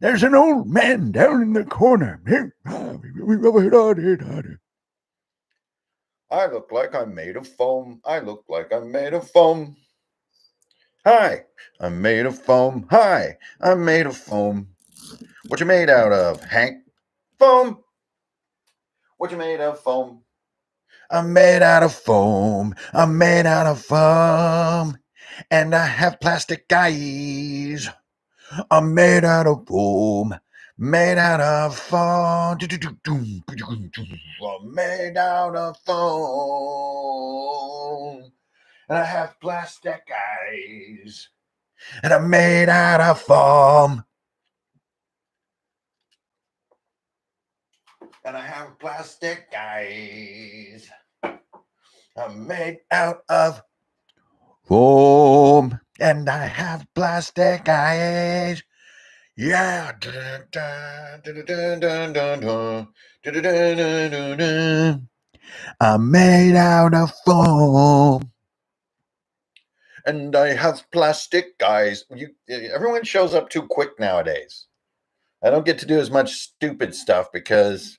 There's an old man down in the corner. I look like I'm made of foam. I look like I'm made of foam. Hi, I'm made of foam. Hi, I'm made of foam. What you made out of, Hank? Foam. What you made of, foam? I'm made out of foam. I'm made out of foam. And I have plastic eyes. I'm made out of foam. Made out of foam. I'm made out of foam. And I have plastic eyes. And I'm made out of foam. And I have plastic eyes. I'm made out of foam. And I have plastic eyes. Yeah. I'm made out of foam. And I have plastic eyes. Everyone shows up too quick nowadays. I don't get to do as much stupid stuff because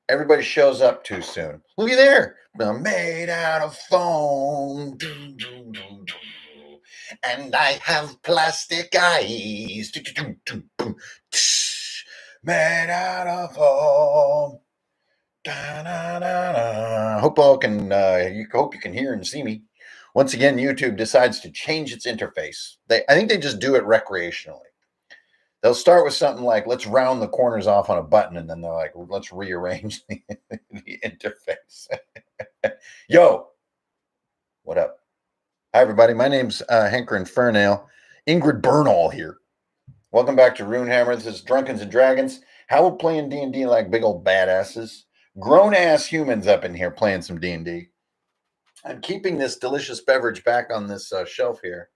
everybody shows up too soon. Look at there. I'm made out of foam. And I have plastic eyes. Made out of foam. Hope all can. Hope you can hear and see me. Once again, YouTube decides to change its interface. I think they just do it recreationally. They'll start with something like, let's round the corners off on a button, and then they're like, let's rearrange the interface. Yo, what up? Hi, everybody. My name's Hanker and Fernale. Ingrid Bernal here. Welcome back to Runehammer. This is Drunkards and Dragons. How we're playing D&D like big old badasses. Grown-ass humans up in here playing some D&D. I'm keeping this delicious beverage back on this shelf here.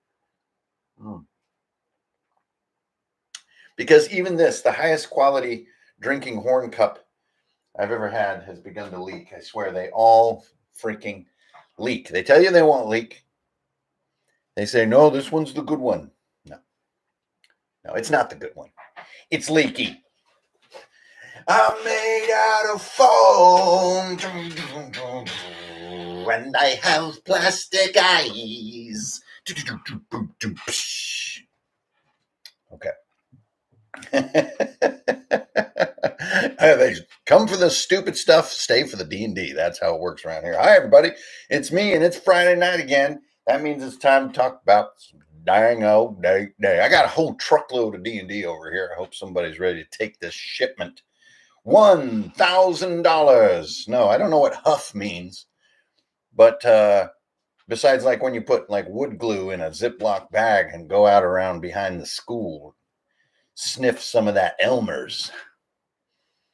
Because even this, the highest quality drinking horn cup I've ever had, has begun to leak. I swear, they all freaking leak. They tell you they won't leak. They say, no, this one's the good one. No, it's not the good one. It's leaky. I'm made out of foam. And I have plastic eyes. Okay. They come for the stupid stuff, stay for the D&D. That's how it works around here. Hi, everybody. It's me, and it's Friday night again. That means it's time to talk about some dang old day. I got a whole truckload of D&D over here. I hope somebody's ready to take this shipment. $1,000. No, I don't know what huff means, but besides, like when you put like wood glue in a Ziploc bag and go out around behind the school, sniff some of that Elmer's.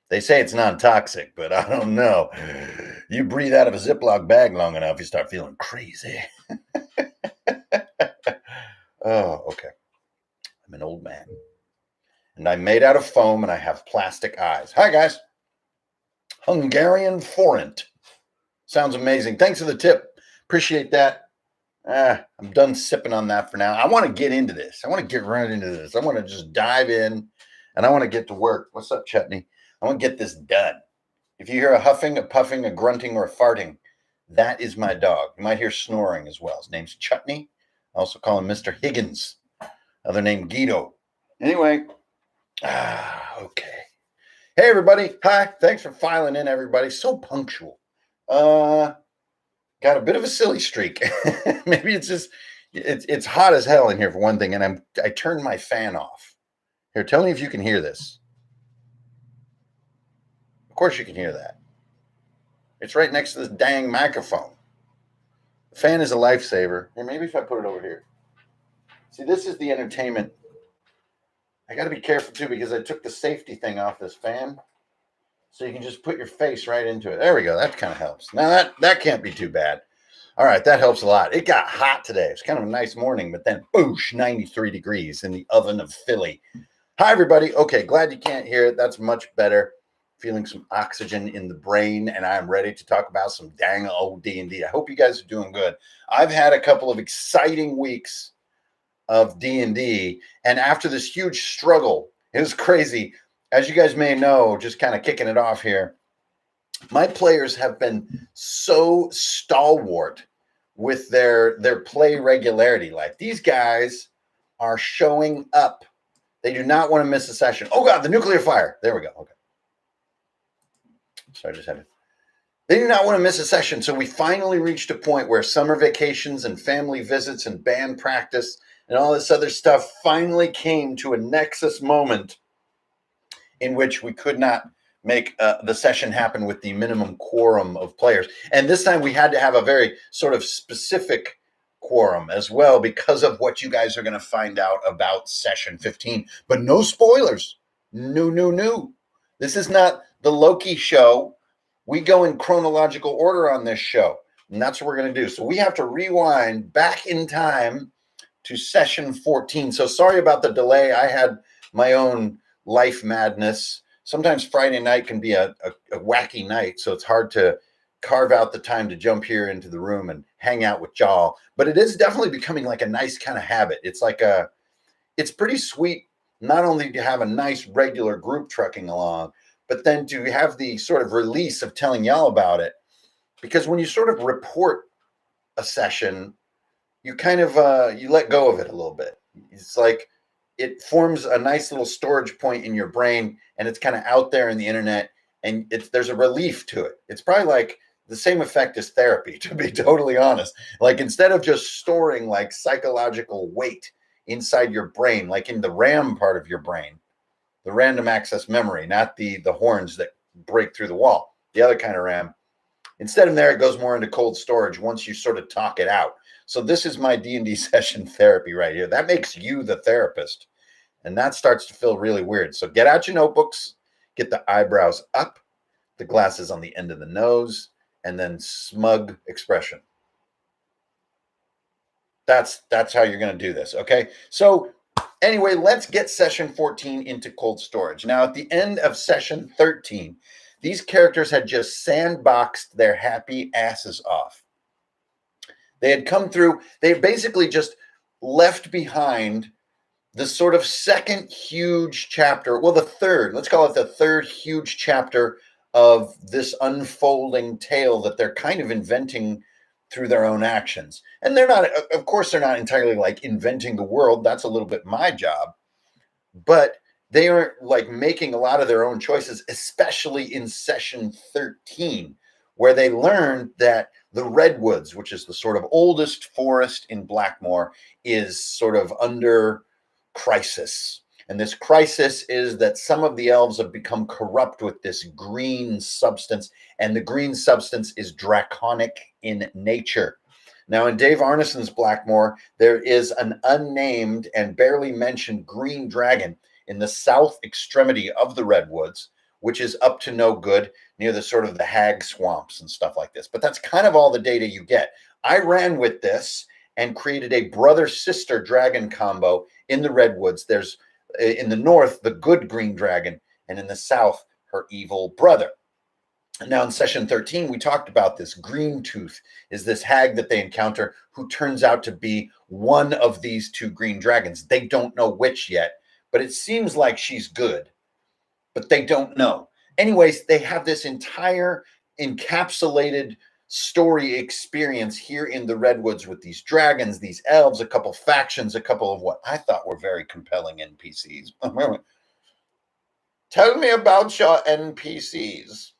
They say it's non-toxic, but I don't know. You breathe out of a Ziploc bag long enough, you start feeling crazy. Oh, okay. I'm an old man. And I'm made out of foam, and I have plastic eyes. Hi, guys. Hungarian forint. Sounds amazing. Thanks for the tip. Appreciate that. I'm done sipping on that for now. I want to get into this. I want to get right into this. I want to just dive in, and I want to get to work. What's up, Chutney? I want to get this done. If you hear a huffing, a puffing, a grunting, or a farting, that is my dog. You might hear snoring as well. His name's Chutney. I also call him Mr. Higgins. Other name, Guido. Anyway, okay. Hey, everybody. Hi. Thanks for filing in, everybody. So punctual. Got a bit of a silly streak. Maybe it's just, it's hot as hell in here for one thing, and I turned my fan off. Here, tell me if you can hear this. Of course you can hear that. It's right next to this dang microphone. The fan is a lifesaver. Here, maybe if I put it over here. See, this is the entertainment. I got to be careful, too, because I took the safety thing off this fan. So you can just put your face right into it. There we go. That kind of helps. Now that can't be too bad. All right, that helps a lot. It got hot today. It's kind of a nice morning, but then boosh, 93 degrees in the oven of Philly. Hi, everybody. Okay, glad you can't hear it. That's much better. Feeling some oxygen in the brain, and I'm ready to talk about some dang old D&D. I hope you guys are doing good. I've had a couple of exciting weeks of D&D, and after this huge struggle, it was crazy. As you guys may know, just kind of kicking it off here, my players have been so stalwart with their play regularity. Like, these guys are showing up. They do not want to miss a session. Oh God, the nuclear fire. There we go. Okay. So I just had to. They do not want to miss a session. So we finally reached a point where summer vacations and family visits and band practice and all this other stuff finally came to a nexus moment in which we could not make the session happen with the minimum quorum of players. And this time we had to have a very sort of specific quorum as well because of what you guys are going to find out about session 15. But no spoilers. No. This is not the Loki show. We go in chronological order on this show, and that's what we're going to do. So we have to rewind back in time to session 14. So sorry about the delay. I had my own life madness. Sometimes Friday night can be a wacky night, so it's hard to carve out the time to jump here into the room and hang out with y'all. But it is definitely becoming like a nice kind of habit. It's pretty sweet, not only to have a nice regular group trucking along, but then to have the sort of release of telling y'all about it. Because when you sort of report a session, you kind of, you let go of it a little bit. It's like it forms a nice little storage point in your brain, and it's kind of out there in the internet, and there's a relief to it. It's probably like the same effect as therapy, to be totally honest. Like, instead of just storing like psychological weight inside your brain, like in the RAM part of your brain, the random access memory, not the horns that break through the wall, the other kind of RAM. Instead of there, it goes more into cold storage once you sort of talk it out. So this is my D&D session therapy right here. That makes you the therapist. And that starts to feel really weird. So get out your notebooks, get the eyebrows up, the glasses on the end of the nose, and then smug expression. That's how you're going to do this, okay? So anyway, let's get session 14 into cold storage. Now, at the end of session 13, these characters had just sandboxed their happy asses off. They had come through, they basically just left behind the sort of second huge chapter, well, the third, let's call it the third huge chapter of this unfolding tale that they're kind of inventing through their own actions. And they're not, of course, they're not entirely like inventing the world. That's a little bit my job. But they are like making a lot of their own choices, especially in session 13, where they learned that the Redwoods, which is the sort of oldest forest in Blackmore, is sort of under crisis. And this crisis is that some of the elves have become corrupt with this green substance, and the green substance is draconic in nature. Now, in Dave Arneson's Blackmore, there is an unnamed and barely mentioned green dragon in the south extremity of the Redwoods, which is up to no good near the sort of the hag swamps and stuff like this. But that's kind of all the data you get. I ran with this and created a brother-sister dragon combo in the Redwoods. There's, in the north, the good green dragon, and in the south, her evil brother. Now, in session 13, we talked about this. Green Tooth is this hag that they encounter who turns out to be one of these two green dragons. They don't know which yet, but it seems like she's good, but they don't know. Anyways, they have this entire encapsulated story experience here in the Redwoods with these dragons, these elves, a couple factions, a couple of what I thought were very compelling NPCs. Tell me about your NPCs.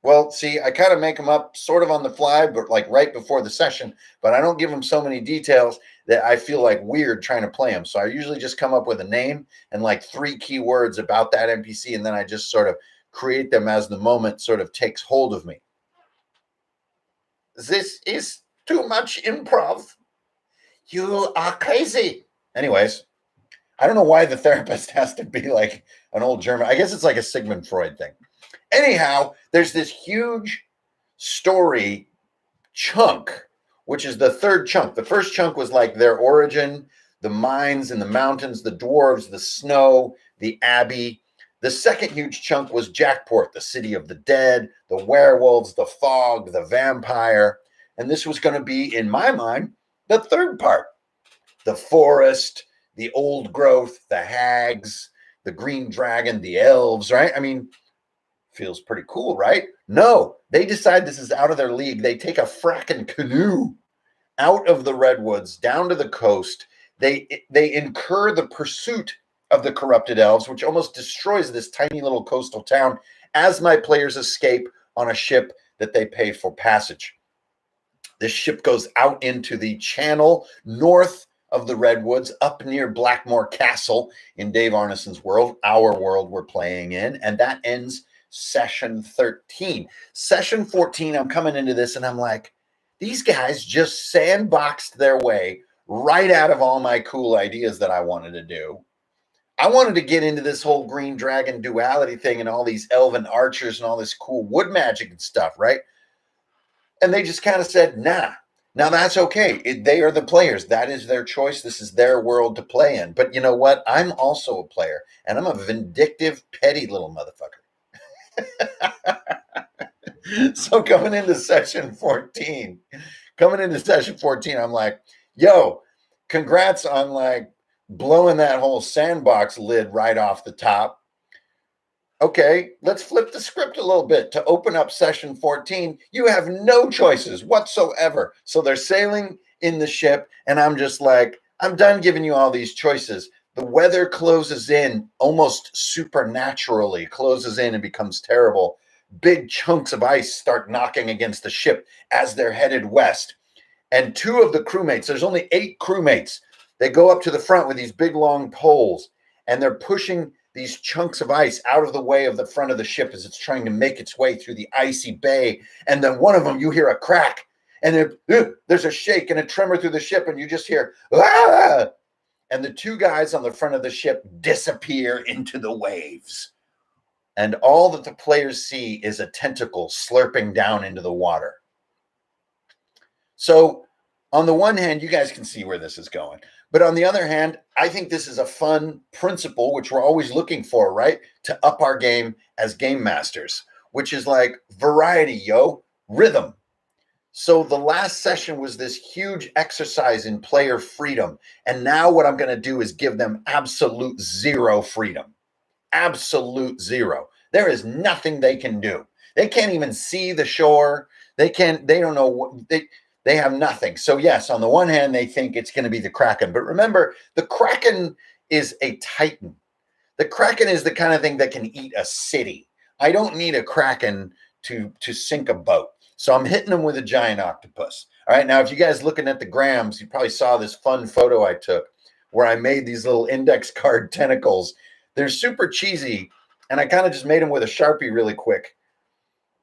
Well, see, I kind of make them up sort of on the fly, but like right before the session, but I don't give them so many details that I feel like weird trying to play them. So I usually just come up with a name and like 3 key words about that NPC, and then I just sort of create them as the moment sort of takes hold of me. This is too much improv. You are crazy. Anyways, I don't know why the therapist has to be like an old German. I guess it's like a Sigmund Freud thing. Anyhow, there's this huge story chunk, which is the third chunk. The first chunk was like their origin, the mines and the mountains, the dwarves, the snow, the abbey. The second huge chunk was Jackport, the city of the dead, the werewolves, the fog, the vampire. And this was going to be, in my mind, the third part. The forest, the old growth, the hags, the green dragon, the elves, right? I mean, feels pretty cool, right? No, they decide this is out of their league. They take a frackin' canoe out of the redwoods down to the coast. They incur the pursuit of the corrupted elves, which almost destroys this tiny little coastal town as my players escape on a ship that they pay for passage. This ship goes out into the channel north of the redwoods, up near Blackmore Castle in Dave Arneson's world, our world we're playing in, and that ends session 13. Session 14, I'm coming into this and I'm like, these guys just sandboxed their way right out of all my cool ideas that I wanted to do. I wanted to get into this whole green dragon duality thing and all these elven archers and all this cool wood magic and stuff, right? And they just kind of said, nah. Now that's okay. They are the players. That is their choice. This is their world to play in. But you know what? I'm also a player, and I'm a vindictive, petty little motherfucker. So coming into session 14, I'm like, yo, congrats on like blowing that whole sandbox lid right off the top. Okay, let's flip the script a little bit to open up session 14. You have no choices whatsoever. So they're sailing in the ship, and I'm just like, I'm done giving you all these choices. The weather closes in almost supernaturally, closes in and becomes terrible. Big chunks of ice start knocking against the ship as they're headed west. And two of the crewmates, there's only 8 crewmates, they go up to the front with these big long poles, and they're pushing these chunks of ice out of the way of the front of the ship as it's trying to make its way through the icy bay. And then one of them, you hear a crack, and there's a shake and a tremor through the ship, and you just hear, ah! And the 2 guys on the front of the ship disappear into the waves. And all that the players see is a tentacle slurping down into the water. So on the one hand, you guys can see where this is going. But on the other hand, I think this is a fun principle, which we're always looking for, right? To up our game as game masters, which is like variety, rhythm. So the last session was this huge exercise in player freedom. And now what I'm going to do is give them absolute zero freedom. Absolute zero. There is nothing they can do. They can't even see the shore. They don't know what they have nothing. So yes, on the one hand, they think it's going to be the Kraken. But remember, the Kraken is a Titan. The Kraken is the kind of thing that can eat a city. I don't need a Kraken to sink a boat. So I'm hitting them with a giant octopus. All right, now if you guys looking at the grams, you probably saw this fun photo I took where I made these little index card tentacles. They're super cheesy, and I kind of just made them with a Sharpie really quick.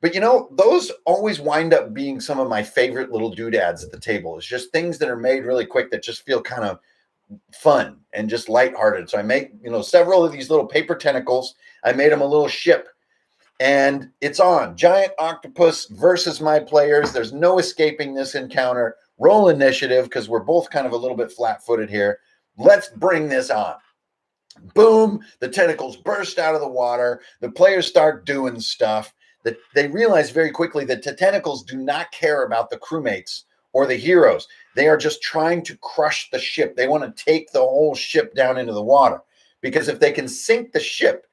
But you know, those always wind up being some of my favorite little doodads at the table. It's just things that are made really quick that just feel kind of fun and just lighthearted. So I make, several of these little paper tentacles. I made them a little ship, and it's on. Giant octopus versus my players. There's no escaping this encounter. Roll initiative because we're both kind of a little bit flat-footed here. Let's bring this on. Boom, the tentacles burst out of the water. The players start doing stuff. That they realize very quickly that the tentacles do not care about the crewmates or the heroes. They are just trying to crush the ship. They want to take the whole ship down into the water. Because if they can sink the ship,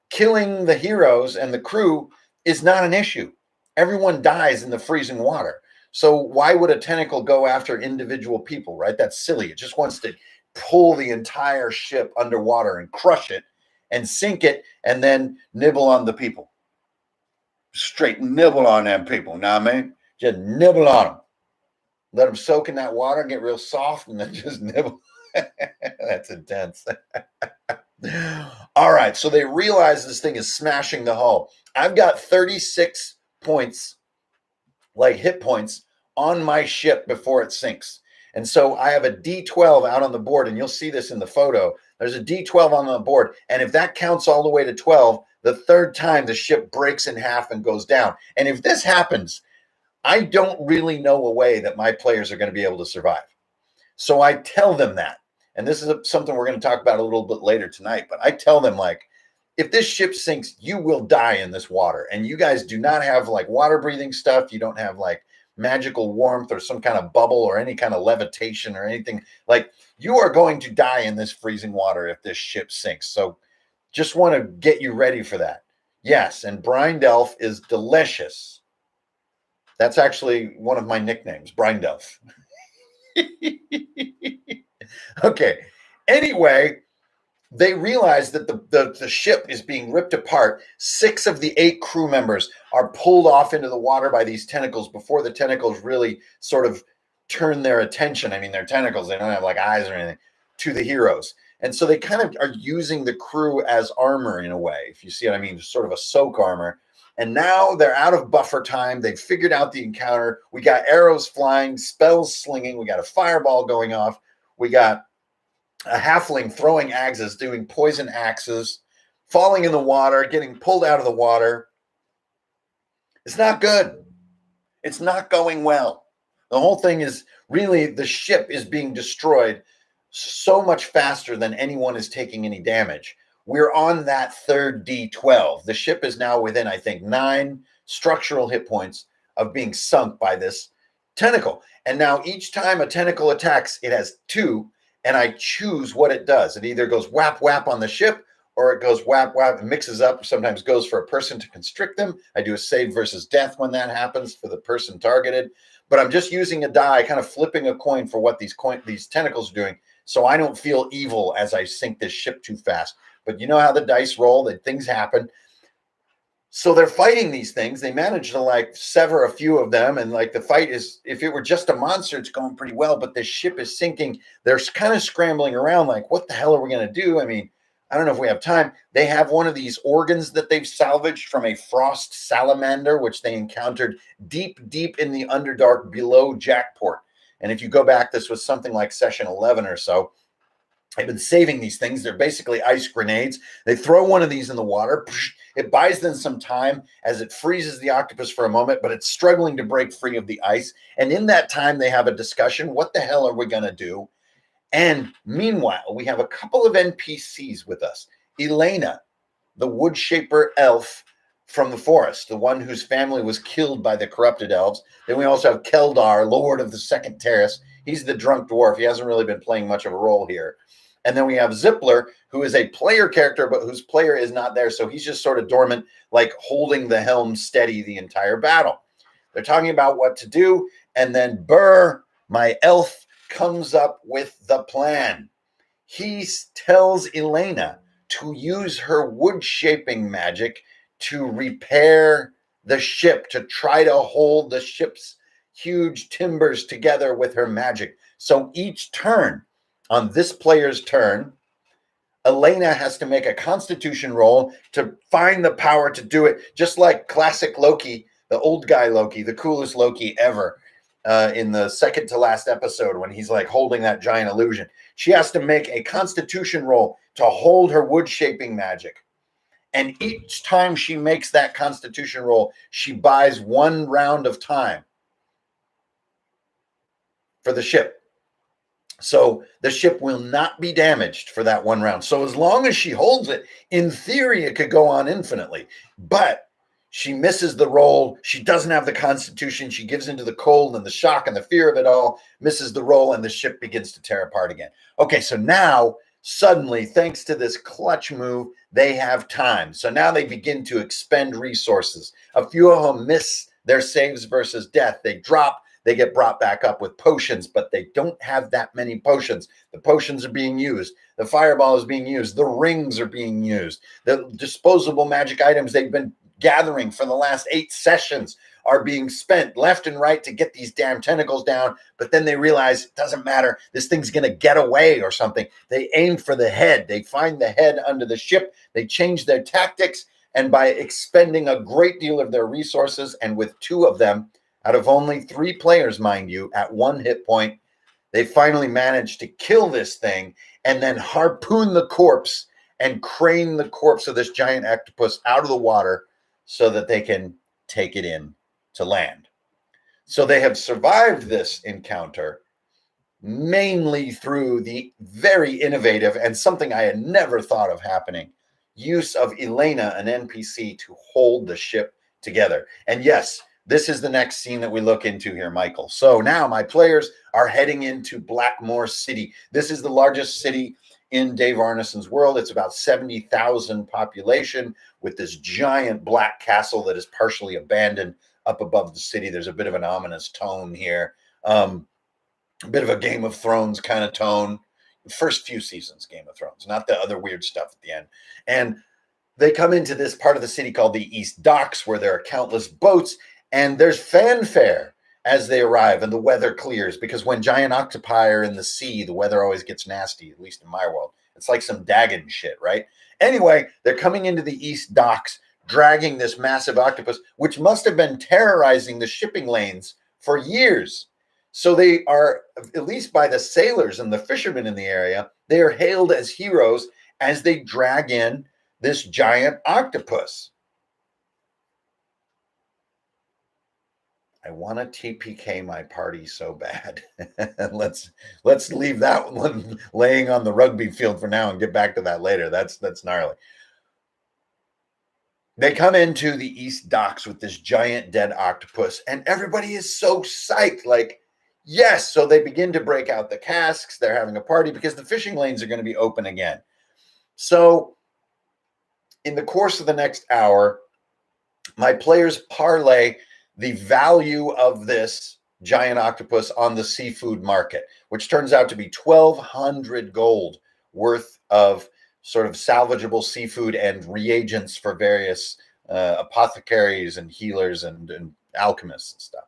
killing the heroes and the crew is not an issue. Everyone dies in the freezing water. So why would a tentacle go after individual people, right? That's silly. It just wants to pull the entire ship underwater and crush it and sink it and then nibble on the people. Straight nibble on them people. Know what I mean? Just nibble on them. Let them soak in that water and get real soft and then just nibble. That's intense. All right. So they realize this thing is smashing the hull. I've got 36 points, like hit points, on my ship before it sinks. And so I have a D12 out on the board, and you'll see this in the photo. There's a D12 on the board. And if that counts all the way to 12, The third time, the ship breaks in half and goes down. And if this happens, I don't really know a way that my players are going to be able to survive. So I tell them that. And this is something we're going to talk about a little bit later tonight. But I tell them, like, if this ship sinks, you will die in this water. And you guys do not have like water breathing stuff. You don't have like magical warmth or some kind of bubble or any kind of levitation or anything. Like, you are going to die in this freezing water if this ship sinks. So just want to get you ready for that. Yes, and Brindelf is delicious. That's actually one of my nicknames, Brindelf. Okay. Anyway, they realize that the ship is being ripped apart. 6 of the 8 crew members are pulled off into the water by these tentacles before the tentacles really sort of turn their attention. I mean, they're tentacles. They don't have like eyes or anything, to the heroes. And so they kind of are using the crew as armor in a way, if you see what I mean, sort of a soak armor. And now they're out of buffer time. They've figured out the encounter. We got arrows flying, spells slinging. We got a fireball going off. We got a halfling throwing axes, doing poison axes, falling in the water, getting pulled out of the water. It's not good. It's not going well. The whole thing is really, the ship is being destroyed so much faster than anyone is taking any damage. We're on that third D12. The ship is now within, I think, 9 structural hit points of being sunk by this tentacle. And now each time a tentacle attacks, it has 2, and I choose what it does. It either goes whap, whap on the ship, or it goes whap, whap, and mixes up. Sometimes goes for a person to constrict them. I do a save versus death when that happens for the person targeted. But I'm just using a die, kind of flipping a coin for what these tentacles are doing, so I don't feel evil as I sink this ship too fast. But you know how the dice roll, that things happen. So they're fighting these things. They manage to like sever a few of them. And like the fight is, if it were just a monster, it's going pretty well. But the ship is sinking. They're kind of scrambling around like, what the hell are we going to do? I mean, I don't know if we have time. They have one of these organs that they've salvaged from a frost salamander, which they encountered deep, deep in the Underdark below Jackport. And if you go back, this was something like session 11 or so. I've been saving these things. They're basically ice grenades. They throw one of these in the water. It buys them some time as it freezes the octopus for a moment, but it's struggling to break free of the ice. And in that time, they have a discussion. What the hell are we going to do? And meanwhile, we have a couple of NPCs with us. Elena, the wood shaper elf from the forest, the one whose family was killed by the corrupted elves. Then we also have Keldar, Lord of the Second Terrace. He's the drunk dwarf. He hasn't really been playing much of a role here. And then we have Zippler, who is a player character, but whose player is not there. So he's just sort of dormant, like holding the helm steady the entire battle. They're talking about what to do. And then Burr, my elf, comes up with the plan. He tells Elena to use her wood shaping magic to repair the ship, to try to hold the ship's huge timbers together with her magic. So each turn, on this player's turn, Elena has to make a constitution roll to find the power to do it, just like classic Loki, the old guy Loki, the coolest Loki ever, in the second to last episode when he's like holding that giant illusion. She has to make a constitution roll to hold her wood shaping magic. And each time she makes that constitution roll, she buys 1 round of time for the ship. So the ship will not be damaged for that 1 round. So as long as she holds it, in theory, it could go on infinitely. But she misses the roll. She doesn't have the constitution. She gives into the cold and the shock and the fear of it all, misses the roll, and the ship begins to tear apart again. Okay, so now, suddenly, thanks to this clutch move, they have time. So now they begin to expend resources. A few of them miss their saves versus death. They drop. They get brought back up with potions, but they don't have that many potions. The potions are being used. The fireball is being used. The rings are being used. The disposable magic items they've been gathering for the last 8 sessions are being spent left and right to get these damn tentacles down. But then they realize it doesn't matter. This thing's going to get away or something. They aim for the head. They find the head under the ship. They change their tactics. And by expending a great deal of their resources, and with 2 of them, out of only 3 players, mind you, at 1 hit point, they finally managed to kill this thing and then harpoon the corpse and crane the corpse of this giant octopus out of the water so that they can take it in to land. So they have survived this encounter mainly through the very innovative and something I had never thought of happening use of Elena, an NPC, to hold the ship together. And yes, this is the next scene that we look into here, Michael. So now my players are heading into Blackmore City. This is the largest city in Dave Arneson's world. It's about 70,000 population with this giant black castle that is partially abandoned up above the city. There's a bit of an ominous tone here. A bit of a Game of Thrones kind of tone. The first few seasons, Game of Thrones, not the other weird stuff at the end. And they come into this part of the city called the East Docks, where there are countless boats, and there's fanfare as they arrive, and the weather clears, because when giant octopi are in the sea, the weather always gets nasty, at least in my world. It's like some Dagon shit, right? Anyway, they're coming into the East Docks, dragging this massive octopus, which must have been terrorizing the shipping lanes for years. So they are, at least by the sailors and the fishermen in the area, they are hailed as heroes as they drag in this giant octopus. I want to TPK my party so bad. let's leave that one laying on the rugby field for now and get back to that later. That's gnarly. They come into the East Docks with this giant dead octopus, and everybody is so psyched, like, yes. So they begin to break out the casks. They're having a party because the fishing lanes are going to be open again. So in the course of the next hour, my players parlay the value of this giant octopus on the seafood market, which turns out to be 1,200 gold worth of sort of salvageable seafood and reagents for various apothecaries and healers and alchemists and stuff.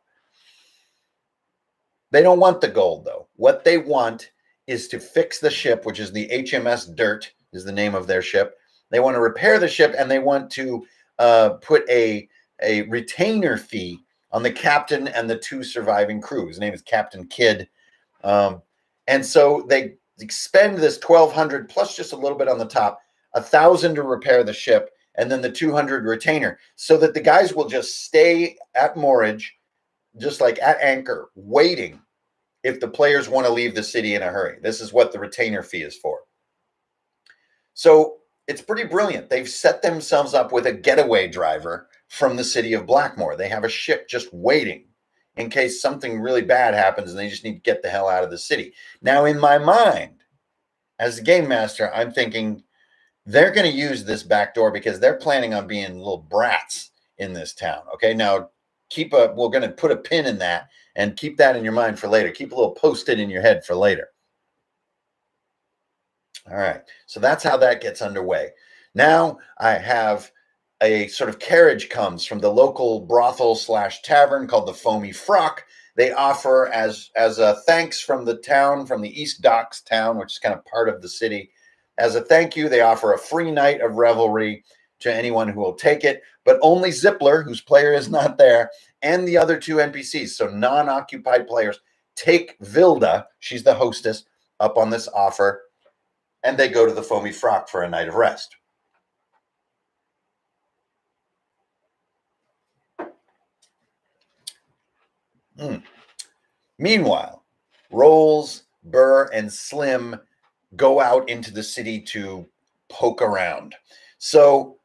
They don't want the gold, though. What they want is to fix the ship, which is the HMS Dirt, is the name of their ship. They want to repair the ship, and they want to put a retainer fee on the captain and the two surviving crew. His name is Captain Kidd. And so they expend this 1,200 plus just a little bit on the top, 1,000 to repair the ship, and then the 200 retainer, so that the guys will just stay at moorage, just like at anchor, waiting if the players want to leave the city in a hurry. This is what the retainer fee is for. So it's pretty brilliant. They've set themselves up with a getaway driver from the city of Blackmore. They have a ship just waiting in case something really bad happens and they just need to get the hell out of the city. Now, in my mind, as the game master, I'm thinking they're going to use this back door because they're planning on being little brats in this town. Okay, now we're going to put a pin in that and keep that in your mind for later. Keep a little post-it in your head for later. All right, so that's how that gets underway. Now I have a sort of carriage comes from the local brothel / tavern called the Foamy Frock. They offer as a thanks from the town, from the East Docks town, which is kind of part of the city. As a thank you, they offer a free night of revelry to anyone who will take it, but only Zippler, whose player is not there, and the other two NPCs, so non-occupied players, take Vilda, she's the hostess, up on this offer, and they go to the Foamy Frock for a night of rest. Meanwhile, Rolls, Burr, and Slim go out into the city to poke around. So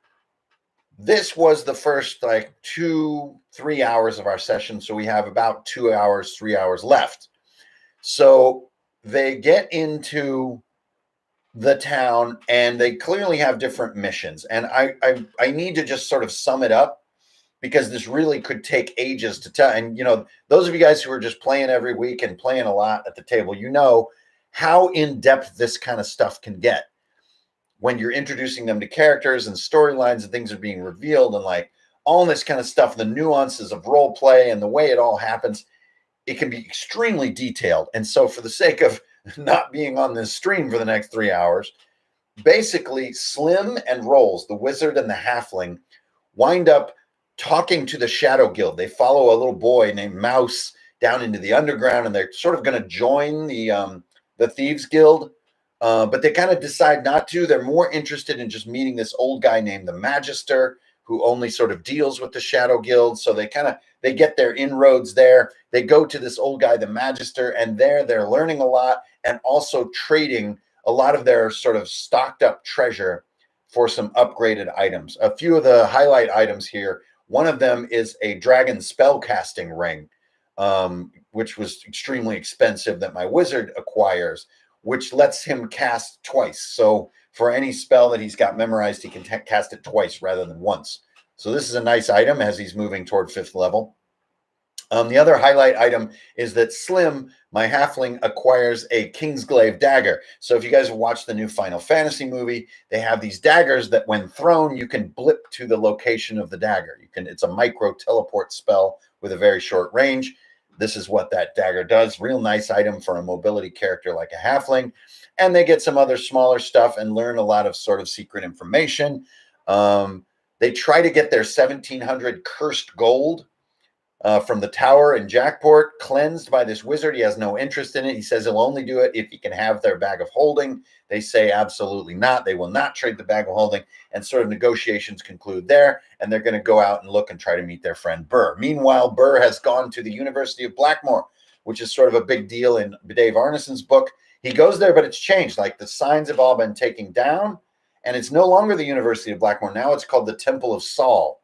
this was the first 2-3 hours of our session. So we have about 2 hours, 3 hours left. So they get into the town and they clearly have different missions. And I need to just sort of sum it up because this really could take ages to tell. And, those of you guys who are just playing every week and playing a lot at the table, how in-depth this kind of stuff can get when you're introducing them to characters and storylines and things are being revealed and all this kind of stuff, the nuances of role play and the way it all happens, it can be extremely detailed. And so for the sake of not being on this stream for the next 3 hours, basically Slim and Rolls, the wizard and the halfling, wind up talking to the Shadow Guild. They follow a little boy named Mouse down into the underground, and they're sort of going to join the Thieves Guild But they kind of decide not to. They're more interested in just meeting this old guy named the Magister, who only sort of deals with the Shadow Guild. So they get their inroads there. They go to this old guy, the Magister, and there they're learning a lot and also trading a lot of their sort of stocked up treasure for some upgraded items. A few of the highlight items here. One of them is a dragon spellcasting ring, which was extremely expensive, that my wizard acquires, which lets him cast twice. So for any spell that he's got memorized, he can cast it twice rather than once. So this is a nice item as he's moving toward 5th level. The other highlight item is that Slim, my halfling, acquires a Kingsglaive dagger. So if you guys have watched the new Final Fantasy movie, they have these daggers that when thrown, you can blip to the location of the dagger. It's a micro teleport spell with a very short range. This is what that dagger does. Real nice item for a mobility character like a halfling. And they get some other smaller stuff and learn a lot of sort of secret information. They try to get their 1700 cursed gold from the tower in Jackport cleansed by this wizard. He has no interest in it. He says he'll only do it if he can have their bag of holding. They say absolutely not. They will not trade the bag of holding, and sort of negotiations conclude there, and they're going to go out and look and try to meet their friend Burr. Meanwhile, Burr has gone to the University of Blackmore, which is sort of a big deal in Dave Arneson's book. He goes there, but it's changed. Like the signs have all been taken down, and it's no longer the University of Blackmore. Now it's called the Temple of Saul.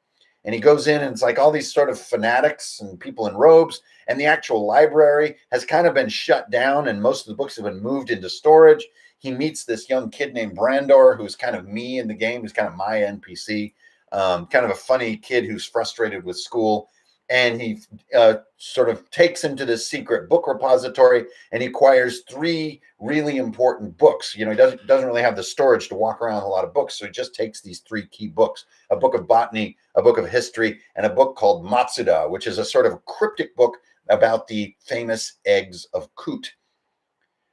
And he goes in and it's like all these sort of fanatics and people in robes, and the actual library has kind of been shut down and most of the books have been moved into storage. He meets this young kid named Brandor, who's kind of me in the game, who's kind of my NPC, kind of a funny kid who's frustrated with school. And he sort of takes him to this secret book repository, and he acquires 3 really important books. He doesn't really have the storage to walk around with a lot of books, so he just takes these 3 key books: a book of botany, a book of history, and a book called Matsuda, which is a sort of cryptic book about the famous eggs of Kut.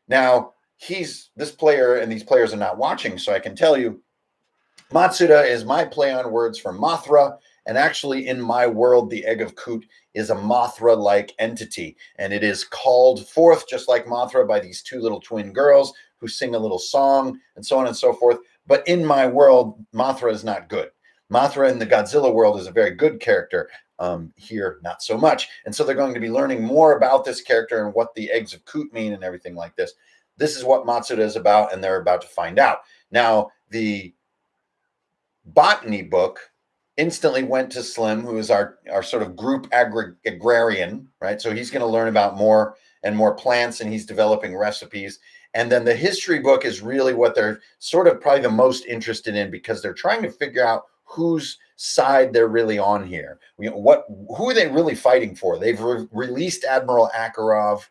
Now, this player, and these players are not watching, so I can tell you, Matsuda is my play on words for Mothra. And actually, in my world, the Egg of Kut is a Mothra-like entity. And it is called forth, just like Mothra, by these 2 little twin girls who sing a little song and so on and so forth. But in my world, Mothra is not good. Mothra in the Godzilla world is a very good character. Here, not so much. And so they're going to be learning more about this character and what the Eggs of Kut mean and everything like this. This is what Matsuda is about, and they're about to find out. Now, the botany book instantly went to Slim, who is our sort of group agrarian, right? So he's going to learn about more and more plants, and he's developing recipes. And then the history book is really what they're sort of probably the most interested in, because they're trying to figure out whose side they're really on here. Who are they really fighting for? They've released Admiral Akarov.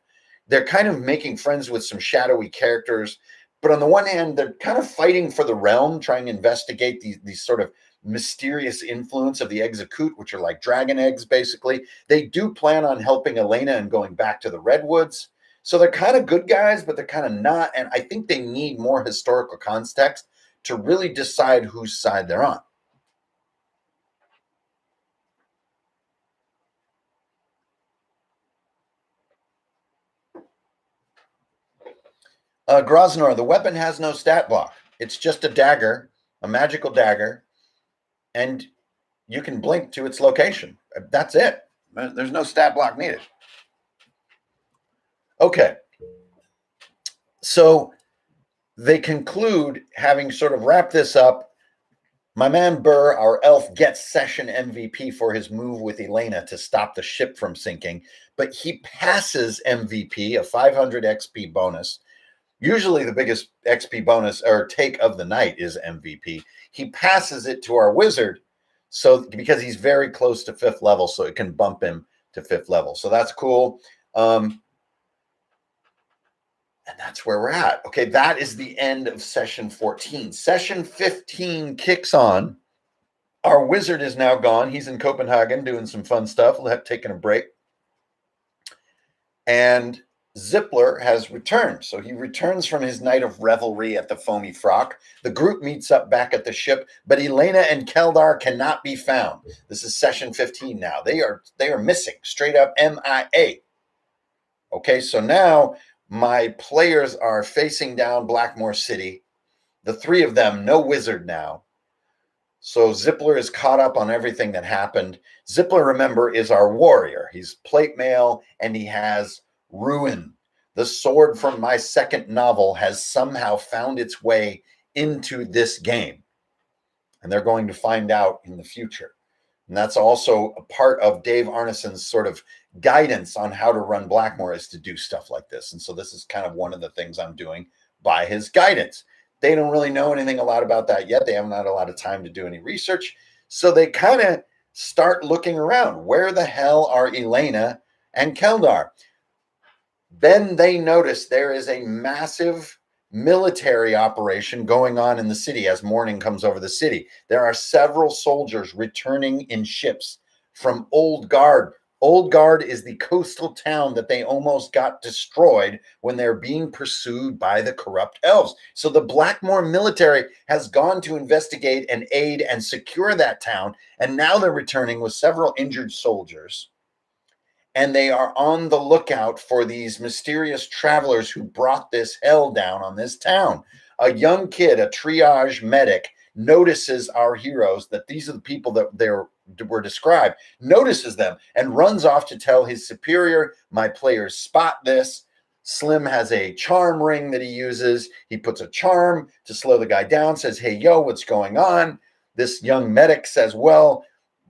They're kind of making friends with some shadowy characters. But on the one hand, they're kind of fighting for the realm, trying to investigate these sort of mysterious influence of the Eggs of Kut, which are like dragon eggs, basically. They do plan on helping Elena and going back to the Redwoods. So they're kind of good guys, but they're kind of not. And I think they need more historical context to really decide whose side they're on. Groznor, the weapon has no stat block. It's just a dagger, a magical dagger, and you can blink to its location. That's it. There's no stat block needed. Okay. So they conclude, having sort of wrapped this up, my man Burr, our elf, gets session MVP for his move with Elena to stop the ship from sinking, but he passes MVP, a 500 XP bonus. Usually the biggest XP bonus or take of the night is MVP. He passes it to our wizard, so because he's very close to 5th level, so it can bump him to 5th level. So that's cool. And that's where we're at. Okay, that is the end of session 14. Session 15 kicks on. Our wizard is now gone. He's in Copenhagen doing some fun stuff, taking a break. And Zippler has returned. So he returns from his night of revelry at the Foamy Frock. The group meets up back at the ship, but Elena and Keldar cannot be found. This is session 15 now. They are missing, straight up MIA. Okay, so now My players are facing down Blackmore City. The three of them, no wizard now. So Zippler is caught up on everything that happened. Zippler, remember, is our warrior. He's plate mail and he has ruin. The sword from my second novel has somehow found its way into this game. And they're going to find out in the future. And that's also a part of Dave Arneson's sort of guidance on how to run Blackmore, is to do stuff like this. And so this is kind of one of the things I'm doing by his guidance. They don't really know anything a lot about that yet. They haven't had a lot of time to do any research. So they kind of start looking around. Where the hell are Elena and Keldar? Then they notice there is a massive military operation going on in the city as morning comes over the city. There are several soldiers returning in ships from Old Guard. Old Guard is the coastal town that they almost got destroyed when they're being pursued by the corrupt elves. So the Blackmore military has gone to investigate and aid and secure that town. And now they're returning with several injured soldiers. And they are on the lookout for these mysterious travelers who brought this hell down on this town. A young kid, a triage medic, notices our heroes, that these are the people that were described, notices them and runs off to tell his superior, my players spot this. Slim has a charm ring that he uses. He puts a charm to slow the guy down, says, hey, yo, what's going on? This young medic says, well,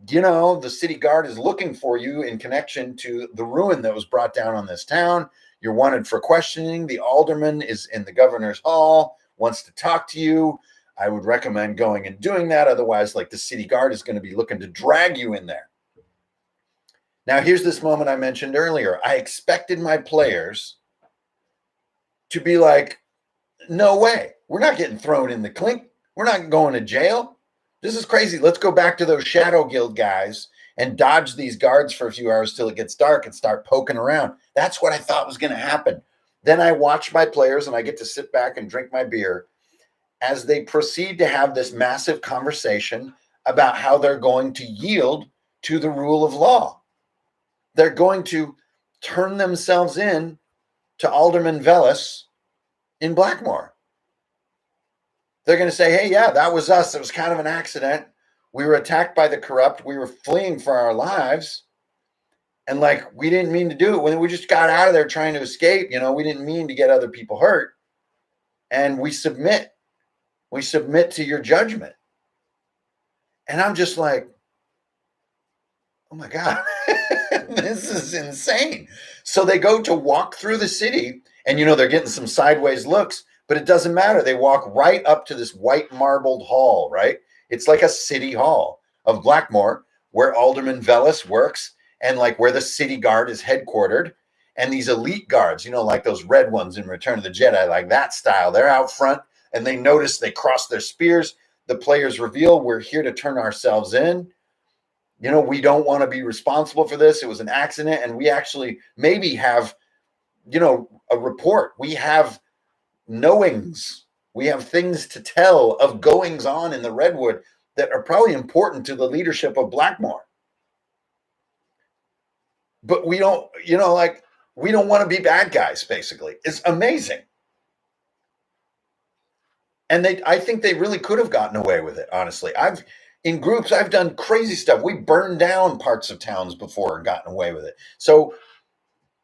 you know, the city guard is looking for you in connection to the ruin that was brought down on this town. You're wanted for questioning. The alderman is in the governor's hall, wants to talk to you. I would recommend going and doing that. Otherwise, like, the city guard is going to be looking to drag you in there. Now, here's this moment I mentioned earlier. I expected my players to be like, no way. We're not getting thrown in the clink. We're not going to jail. This is crazy. Let's go back to those Shadow Guild guys and dodge these guards for a few hours till it gets dark and start poking around. That's what I thought was going to happen. Then I watch my players and I get to sit back and drink my beer as they proceed to have this massive conversation about how they're going to yield to the rule of law. They're going to turn themselves in to Alderman Velis in Blackmore. They're going to say, hey, yeah, that was us. It was kind of an accident. We were attacked by the corrupt. We were fleeing for our lives. And like, we didn't mean to do it. When we just got out of there trying to escape, you know, we didn't mean to get other people hurt. And we submit. We submit to your judgment. And I'm just like, oh my God, this is insane. So they go to walk through the city and, you know, they're getting some sideways looks. But it doesn't matter. They walk right up to this white marbled hall, right? It's like a city hall of Blackmore where Alderman Velis works and like where the city guard is headquartered. And these elite guards, you know, like those red ones in Return of the Jedi, like that style, they're out front and they notice, they cross their spears. The players reveal, we're here to turn ourselves in. You know, we don't want to be responsible for this. It was an accident. And we actually maybe have, you know, a report. We have knowings. We have things to tell of goings on in the Redwood that are probably important to the leadership of Blackmore. But we don't, you know, like, we don't want to be bad guys, basically. It's amazing. And I think they really could have gotten away with it, honestly. In groups, I've done crazy stuff. We burned down parts of towns before and gotten away with it. So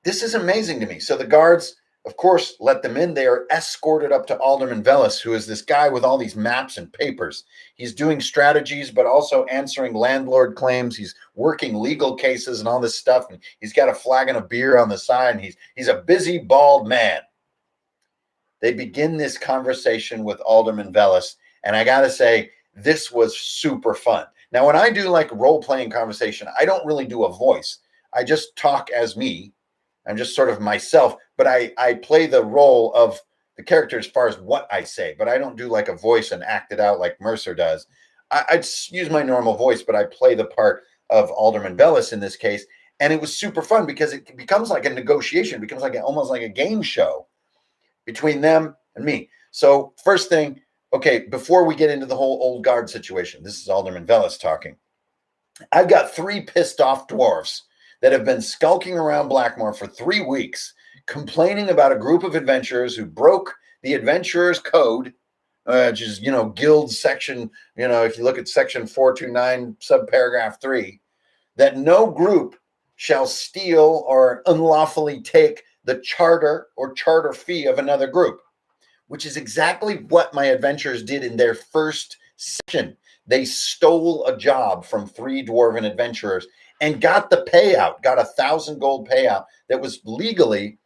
this is amazing to me. So the guards, of course, let them in. They are escorted up to Alderman Velis, who is this guy with all these maps and papers. He's doing strategies, but also answering landlord claims. He's working legal cases and all this stuff. And he's got a flagon of beer on the side. And he's a busy, bald man. They begin this conversation with Alderman Velis. And I got to say, this was super fun. Now, when I do like role-playing conversation, I don't really do a voice. I just talk as me. I'm just sort of myself, but I play the role of the character as far as what I say, but I don't do like a voice and act it out like Mercer does. I use my normal voice, but I play the part of Alderman Velis in this case. And it was super fun because it becomes like a negotiation, it becomes like almost like a game show between them and me. So first thing, okay, before we get into the whole old guard situation, this is Alderman Velis talking. I've got 3 pissed off dwarves that have been skulking around Blackmore for 3 weeks, complaining about a group of adventurers who broke the adventurer's code, which is, guild section, if you look at section 429, subparagraph 3, that no group shall steal or unlawfully take the charter or charter fee of another group, which is exactly what my adventurers did in their first session. They stole a job from 3 dwarven adventurers and got the payout, got 1,000 gold payout that was legally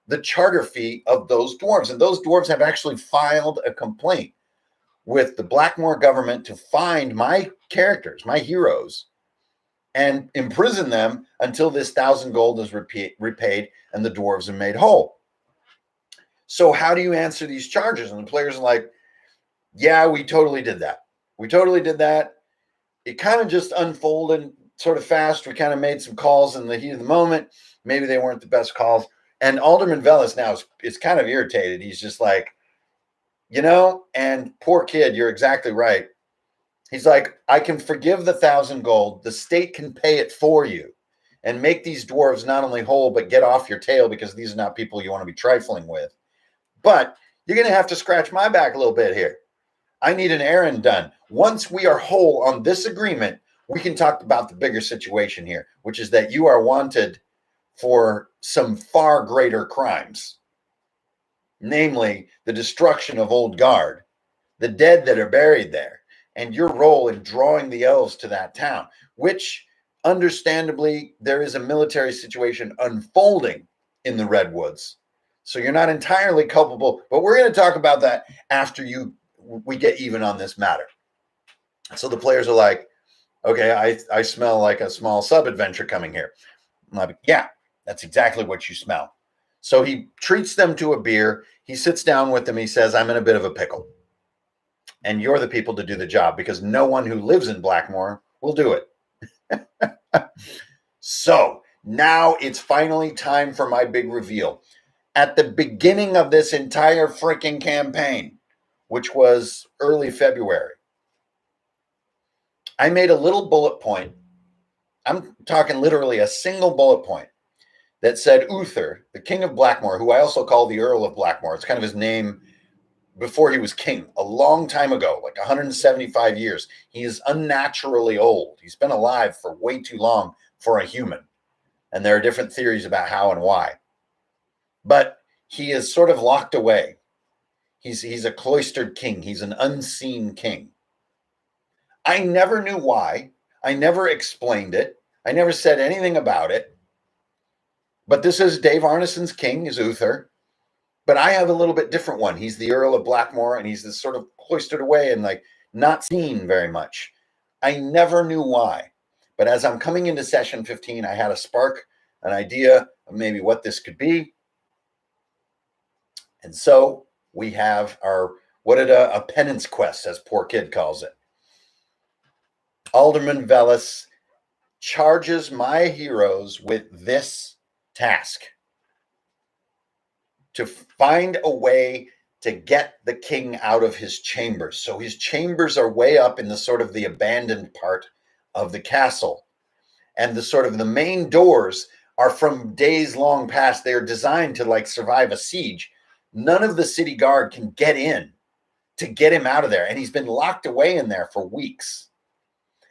the charter fee of those dwarves. And those dwarves have actually filed a complaint with the Blackmoor government to find my characters, my heroes, and imprison them until this 1,000 gold is repaid and the dwarves are made whole. So how do you answer these charges? And the players are like, yeah, we totally did that. We totally did that. It kind of just unfolded sort of fast. We kind of made some calls in the heat of the moment. Maybe they weren't the best calls. And Alderman Velas now is kind of irritated. He's just like, and poor kid, you're exactly right. He's like, I can forgive the 1,000 gold. The state can pay it for you and make these dwarves not only whole, but get off your tail, because these are not people you want to be trifling with. But you're going to have to scratch my back a little bit here. I need an errand done. Once we are whole on this agreement, we can talk about the bigger situation here, which is that you are wanted for some far greater crimes, namely the destruction of Old Guard, the dead that are buried there, and your role in drawing the elves to that town, which understandably there is a military situation unfolding in the Redwoods. So you're not entirely culpable, but we're going to talk about that after we get even on this matter. So the players are like, okay, I smell like a small sub-adventure coming here. I'm like, yeah, that's exactly what you smell. So he treats them to a beer. He sits down with them. He says, I'm in a bit of a pickle. And you're the people to do the job, because no one who lives in Blackmoor will do it. So now it's finally time for my big reveal. At the beginning of this entire freaking campaign, which was early February, I made a little bullet point. I'm talking literally a single bullet point that said Uther, the king of Blackmoor, who I also call the Earl of Blackmoor. It's kind of his name before he was king, a long time ago, like 175 years. He is unnaturally old. He's been alive for way too long for a human. And there are different theories about how and why. But he is sort of locked away. He's a cloistered king. He's an unseen king. I never knew why. I never explained it. I never said anything about it. But this is Dave Arneson's king, is Uther. But I have a little bit different one. He's the Earl of Blackmoor, and he's this sort of cloistered away and like not seen very much. I never knew why. But as I'm coming into session 15, I had a spark, an idea of maybe what this could be. And so we have a penance quest, as poor kid calls it. Alderman Velas charges my heroes with this task: to find a way to get the king out of his chambers. So his chambers are way up in the sort of the abandoned part of the castle. And the sort of the main doors are from days long past. They are designed to like survive a siege. None of the city guard can get in to get him out of there. And he's been locked away in there for weeks.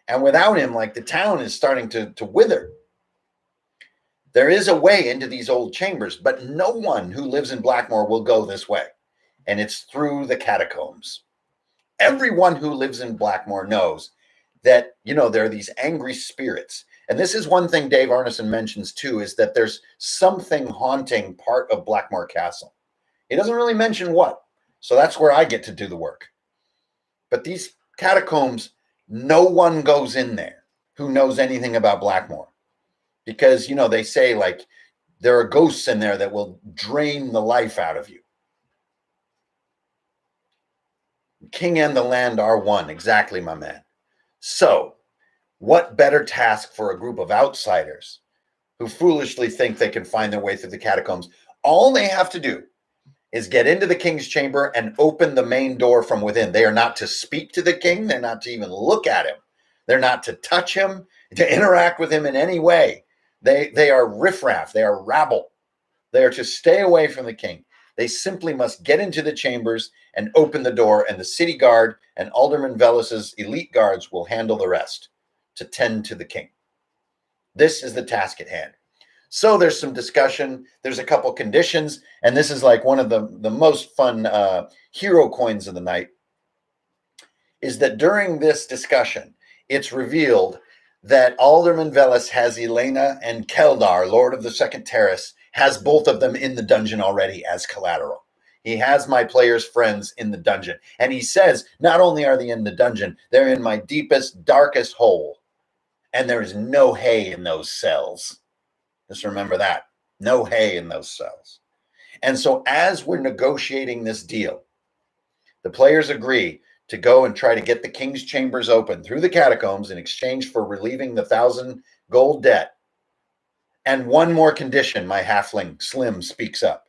And without him, like the town is starting to wither. There is a way into these old chambers, but no one who lives in Blackmoor will go this way. And it's through the catacombs. Everyone who lives in Blackmoor knows that, there are these angry spirits. And this is one thing Dave Arneson mentions too, is that there's something haunting part of Blackmoor Castle. He doesn't really mention what. So that's where I get to do the work. But these catacombs, no one goes in there who knows anything about Blackmoor. Because, they say like there are ghosts in there that will drain the life out of you. King and the land are one. Exactly, my man. So what better task for a group of outsiders who foolishly think they can find their way through the catacombs? All they have to do is get into the king's chamber and open the main door from within. They are not to speak to the king. They're not to even look at him. They're not to touch him, to interact with him in any way. They are riffraff. They are rabble. They are to stay away from the king. They simply must get into the chambers and open the door, and the city guard and Alderman Velas's elite guards will handle the rest to tend to the king. This is the task at hand. So there's some discussion. There's a couple conditions, and this is like one of the most fun hero coins of the night, is that during this discussion, it's revealed that Alderman Velas has Elena and Keldar, Lord of the Second Terrace, has both of them in the dungeon already as collateral. He has my players' friends in the dungeon. And he says, not only are they in the dungeon, they're in my deepest, darkest hole. And there is no hay in those cells. Just remember that. No hay in those cells. And so as we're negotiating this deal, the players agree to go and try to get the king's chambers open through the catacombs in exchange for relieving the 1,000 gold debt. And one more condition, my halfling Slim speaks up.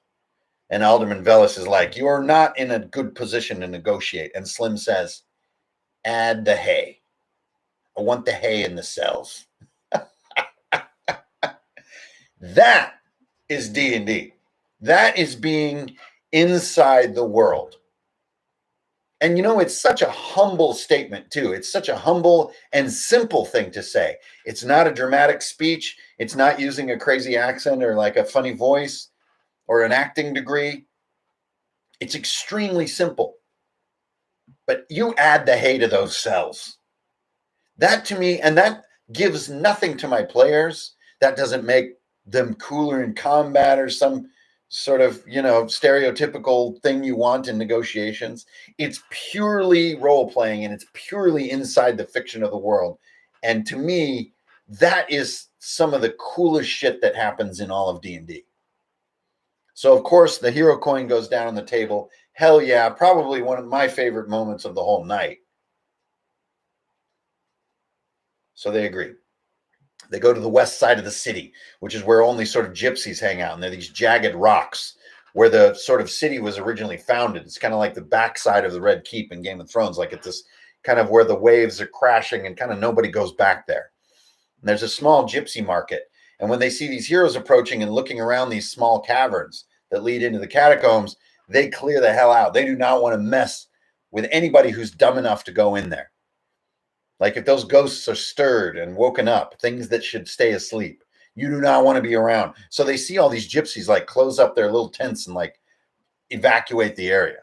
And Alderman Velas is like, you are not in a good position to negotiate. And Slim says, add the hay. I want the hay in the cells. That is D&D. That is being inside the world. And you know, it's such a humble statement too. It's such a humble and simple thing to say. It's not a dramatic speech. It's not using a crazy accent or like a funny voice or an acting degree. It's extremely simple. But you add the hay to those cells. That to me, and that gives nothing to my players. That doesn't make them cooler in combat or some sort of, you know, stereotypical thing you want in negotiations. It's purely role-playing, and it's purely inside the fiction of the world. And to me, that is some of the coolest shit that happens in all of D&D. So, of course, the hero coin goes down on the table. Hell yeah, probably one of my favorite moments of the whole night. So they agree. They go to the west side of the city, which is where only sort of gypsies hang out. And they're these jagged rocks where the sort of city was originally founded. It's kind of like the backside of the Red Keep in Game of Thrones. Like it's this kind of where the waves are crashing and kind of nobody goes back there. And there's a small gypsy market. And when they see these heroes approaching and looking around these small caverns that lead into the catacombs, they clear the hell out. They do not want to mess with anybody who's dumb enough to go in there. Like if those ghosts are stirred and woken up, things that should stay asleep, you do not want to be around. So they see all these gypsies like close up their little tents and like evacuate the area.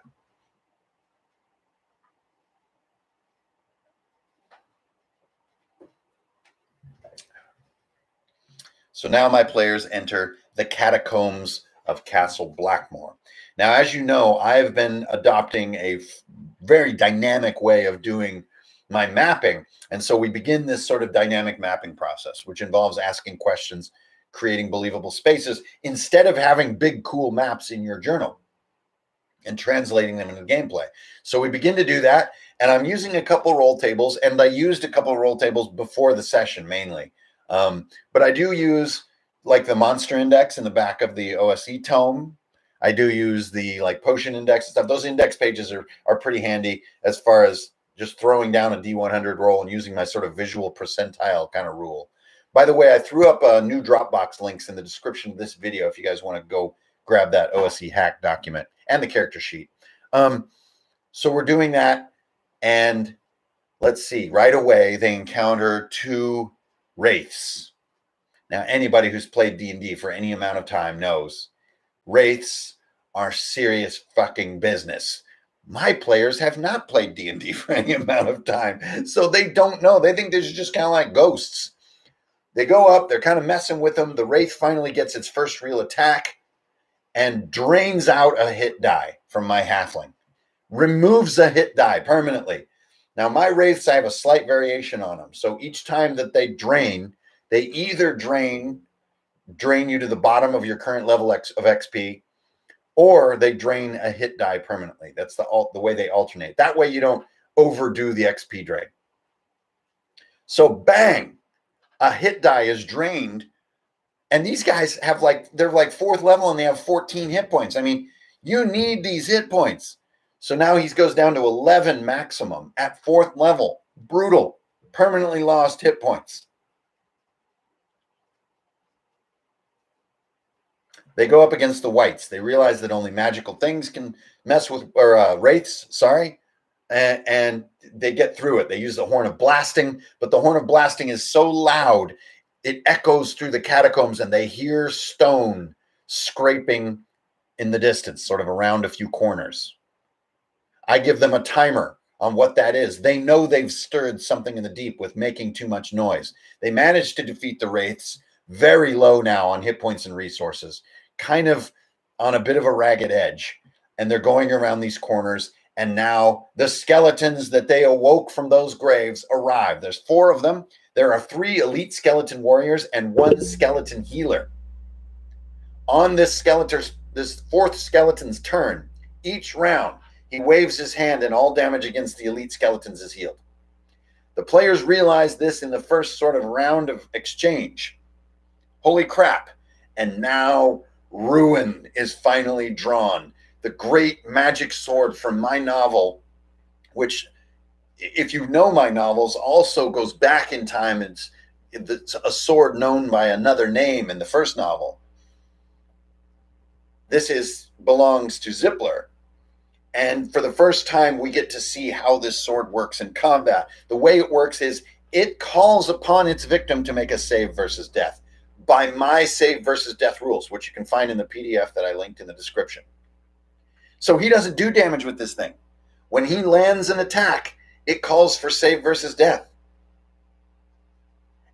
So now my players enter the catacombs of Castle Blackmore. Now, as you know, I've been adopting a very dynamic way of doing my mapping. And so we begin this sort of dynamic mapping process, which involves asking questions, creating believable spaces, instead of having big, cool maps in your journal and translating them into gameplay. So we begin to do that. And I'm using a couple roll tables, and I used a couple roll tables before the session mainly. But I do use like the monster index in the back of the OSE tome. I do use the like potion index and stuff. Those index pages are pretty handy as far as just throwing down a D100 roll and using my sort of visual percentile kind of rule. By the way, I threw up new Dropbox links in the description of this video if you guys want to go grab that OSE hack document and the character sheet. So we're doing that, and let's see, right away they encounter two wraiths. Now, anybody who's played D&D for any amount of time knows wraiths are serious fucking business. My players have not played D&D for any amount of time, so they don't know. They think they're just kind of like ghosts. They go up, they're kind of messing with them. The wraith finally gets its first real attack and drains out a hit die from my halfling. Removes a hit die permanently. Now, my wraiths, I have a slight variation on them. So each time that they drain, they either drain you to the bottom of your current level of XP, or they drain a hit die permanently. That's the way they alternate. That way you don't overdo the XP drain. So bang, a hit die is drained. And these guys have they're like 4th level and they have 14 hit points. I mean, you need these hit points. So now he goes down to 11 maximum at 4th level. Brutal. Permanently lost hit points. They go up against the whites. They realize that only magical things can mess with, or wraiths, sorry, and they get through it. They use the horn of blasting, but the horn of blasting is so loud, it echoes through the catacombs, and they hear stone scraping in the distance, sort of around a few corners. I give them a timer on what that is. They know they've stirred something in the deep with making too much noise. They managed to defeat the wraiths, very low now on hit points and resources, kind of on a bit of a ragged edge. And they're going around these corners. And now the skeletons that they awoke from those graves arrive. There's 4 of them. There are 3 elite skeleton warriors and 1 skeleton healer. On this 4th skeleton's turn, each round, he waves his hand and all damage against the elite skeletons is healed. The players realize this in the first sort of round of exchange. Holy crap. And now Ruin is finally drawn. The great magic sword from my novel, which, if you know my novels, also goes back in time. It's a sword known by another name in the first novel. This belongs to Zippler. And for the first time, we get to see how this sword works in combat. The way it works is it calls upon its victim to make a save versus death by my save versus death rules, which you can find in the PDF that I linked in the description. So he doesn't do damage with this thing. When he lands an attack, it calls for save versus death.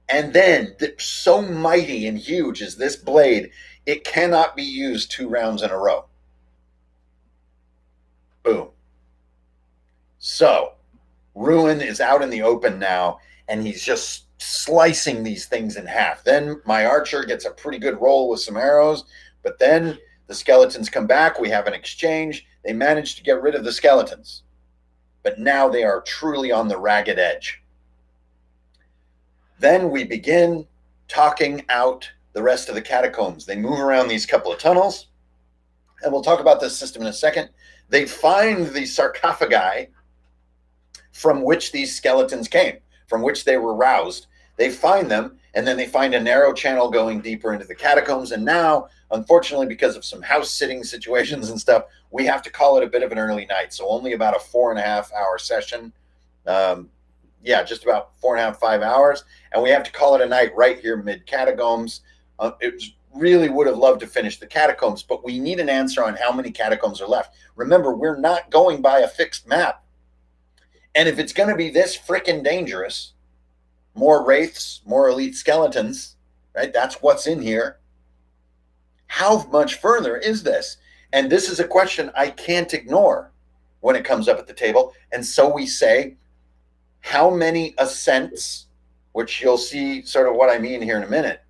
And then, so mighty and huge is this blade, it cannot be used 2 rounds in a row. Boom. So, Ruin is out in the open now, and he's just slicing these things in half. Then my archer gets a pretty good roll with some arrows, but then the skeletons come back. We have an exchange. They manage to get rid of the skeletons, but now they are truly on the ragged edge. Then we begin talking out the rest of the catacombs. They move around these couple of tunnels, and we'll talk about this system in a second. They find the sarcophagi from which these skeletons came, from which they were roused. They find them, and then they find a narrow channel going deeper into the catacombs. And now, unfortunately, because of some house-sitting situations and stuff, we have to call it a bit of an early night. So only about a 4.5-hour session. Just about 4.5, 5 hours. And we have to call it a night right here mid-catacombs. It really would have loved to finish the catacombs, but we need an answer on how many catacombs are left. Remember, we're not going by a fixed map. And if it's going to be this freaking dangerous, more wraiths, more elite skeletons, right? That's what's in here. How much further is this? And this is a question I can't ignore when it comes up at the table. And so we say, how many ascents, which you'll see sort of what I mean here in a minute.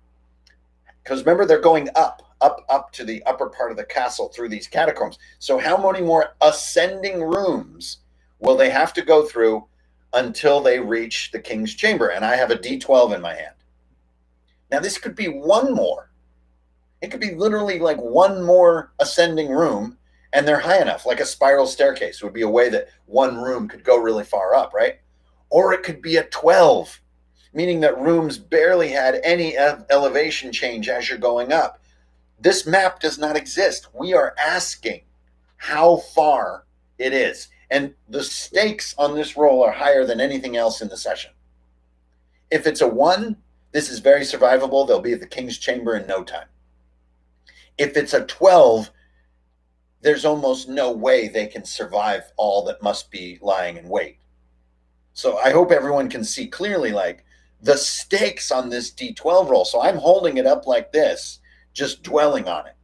Because remember, they're going up to the upper part of the castle through these catacombs. So how many more ascending rooms will they have to go through until they reach the king's chamber? And I have a D12 in my hand. Now, this could be one more. It could be literally like one more ascending room, and they're high enough, like a spiral staircase would be a way that one room could go really far up, right? Or it could be a 12, meaning that rooms barely had any elevation change as you're going up. This map does not exist. We are asking how far it is. And the stakes on this roll are higher than anything else in the session. If it's a 1, this is very survivable. They'll be at the king's chamber in no time. If it's a 12, there's almost no way they can survive all that must be lying in wait. So I hope everyone can see clearly, like, the stakes on this D12 roll. So I'm holding it up like this, just dwelling on it.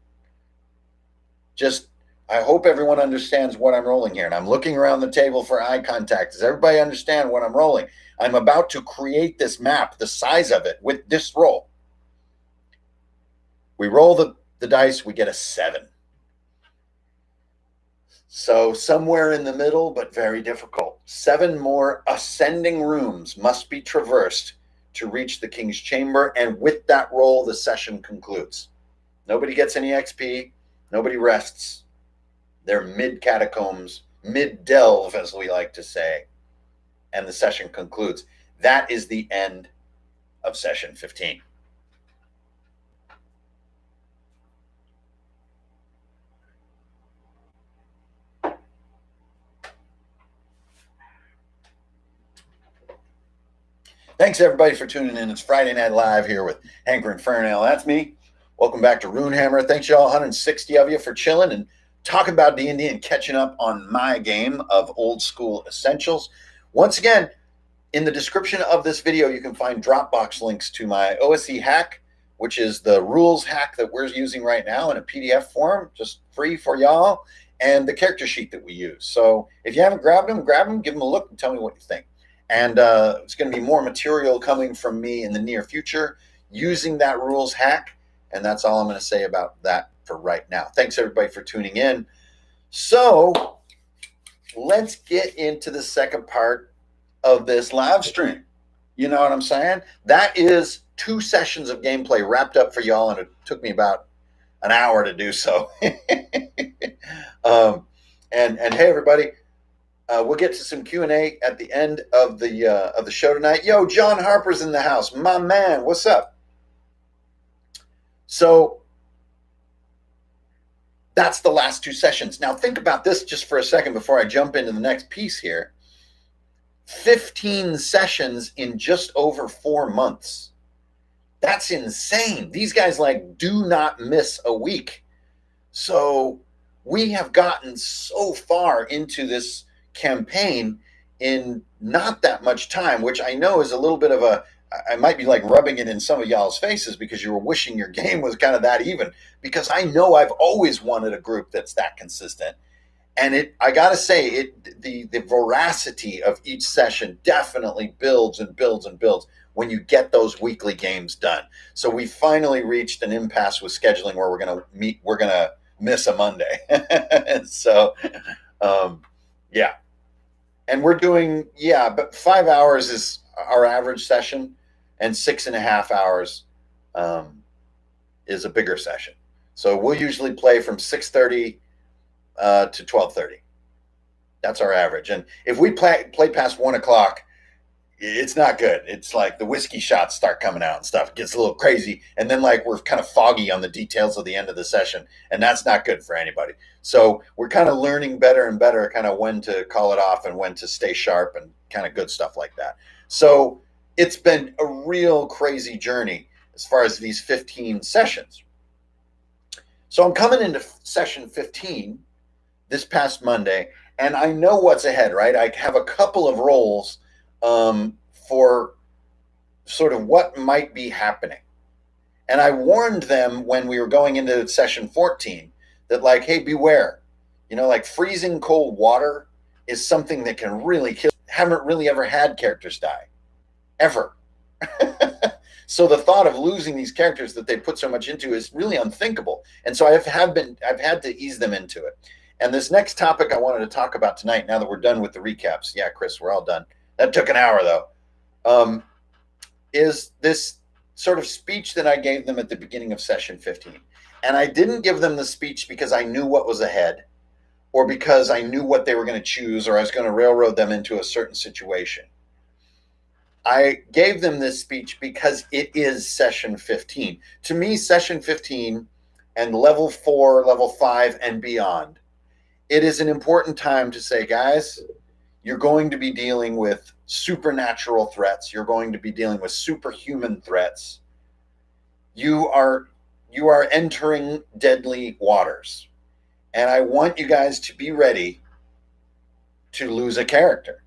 I hope everyone understands what I'm rolling here. And I'm looking around the table for eye contact. Does everybody understand what I'm rolling? I'm about to create this map, the size of it, with this roll. We roll the dice, we get a 7. So somewhere in the middle, but very difficult. 7 more ascending rooms must be traversed to reach the king's chamber. And with that roll, the session concludes. Nobody gets any XP. Nobody rests. They're mid-catacombs, mid-delve, as we like to say. And the session concludes. That is the end of session 15. Thanks everybody for tuning in. It's Friday Night Live here with Hanker and Fernell. That's me. Welcome back to Runehammer. Thanks y'all, 160 of you, for chilling and talking about D&D and catching up on my game of Old School Essentials. Once again, in the description of this video, you can find Dropbox links to my OSE hack, which is the rules hack that we're using right now in a PDF form, just free for y'all, and the character sheet that we use. So if you haven't grabbed them, grab them, give them a look, and tell me what you think. And it's going to be more material coming from me in the near future using that rules hack. And that's all I'm going to say about that for right now. Thanks, everybody, for tuning in. So let's get into the second part of this live stream. You know what I'm saying? That is 2 sessions of gameplay wrapped up for y'all, and it took me about an hour to do so. And hey, everybody. We'll get to some Q&A at the end of the show tonight. Yo, John Harper's in the house. My man, what's up? So that's the last 2 sessions. Now think about this just for a second before I jump into the next piece here. 15 sessions in just over 4 months. That's insane. These guys do not miss a week. So we have gotten so far into this campaign in not that much time, which I know is a little bit of I might be rubbing it in some of y'all's faces because you were wishing your game was kind of that even, because I know I've always wanted a group that's that consistent. And I gotta say, the veracity of each session definitely builds and builds and builds when you get those weekly games done. So we finally reached an impasse with scheduling where we're gonna miss a Monday. So yeah. And we're doing, but 5 hours is our average session, and 6.5 hours is a bigger session. So we'll usually play from 6:30 to 12:30. That's our average. And if we play past 1 o'clock, it's not good. It's the whiskey shots start coming out and stuff. It gets a little crazy. And then we're kind of foggy on the details of the end of the session. And that's not good for anybody. So we're kind of learning better and better kind of when to call it off and when to stay sharp and kind of good stuff like that. So it's been a real crazy journey as far as these 15 sessions. So I'm coming into session 15 this past Monday, and I know what's ahead, right? I have a couple of roles for sort of what might be happening. And I warned them when we were going into session 14 that hey, beware, freezing cold water is something that can really kill. Haven't really ever had characters die, ever. So the thought of losing these characters that they put so much into is really unthinkable. And so I've had to ease them into it. And this next topic I wanted to talk about tonight, now that we're done with the recaps. Yeah, Chris, we're all done. That took an hour, though. Is this sort of speech that I gave them at the beginning of session 15. And I didn't give them the speech because I knew what was ahead or because I knew what they were going to choose or I was going to railroad them into a certain situation. I gave them this speech because it is session 15. To me, session 15 and level 4, level 5, and beyond, it is an important time to say, guys, you're going to be dealing with supernatural threats. You're going to be dealing with superhuman threats. You are entering deadly waters. And I want you guys to be ready to lose a character.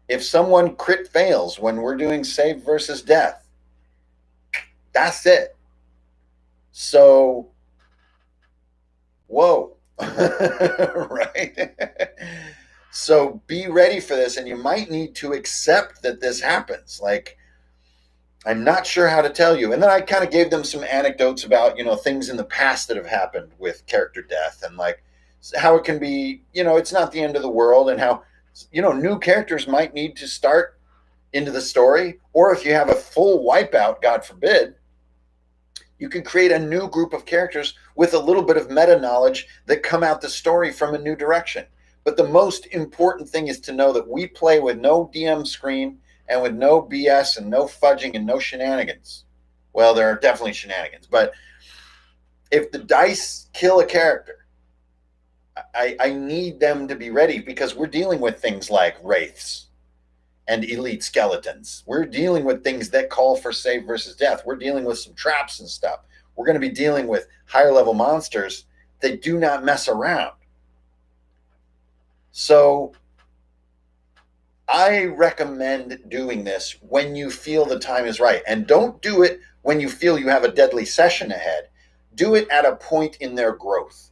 If someone crit fails when we're doing save versus death, that's it. So, whoa, right? So be ready for this, and you might need to accept that this happens. I'm not sure how to tell you. And then I kind of gave them some anecdotes about, things in the past that have happened with character death and how it can be, it's not the end of the world, and how, new characters might need to start into the story. Or if you have a full wipeout, God forbid, you can create a new group of characters with a little bit of meta knowledge that come out the story from a new direction. But the most important thing is to know that we play with no DM screen and with no BS and no fudging and no shenanigans. Well, there are definitely shenanigans, but if the dice kill a character, I need them to be ready, because we're dealing with things like wraiths and elite skeletons. We're dealing with things that call for save versus death. We're dealing with some traps and stuff. We're going to be dealing with higher level monsters that do not mess around. So I recommend doing this when you feel the time is right. And don't do it when you feel you have a deadly session ahead. Do it at a point in their growth.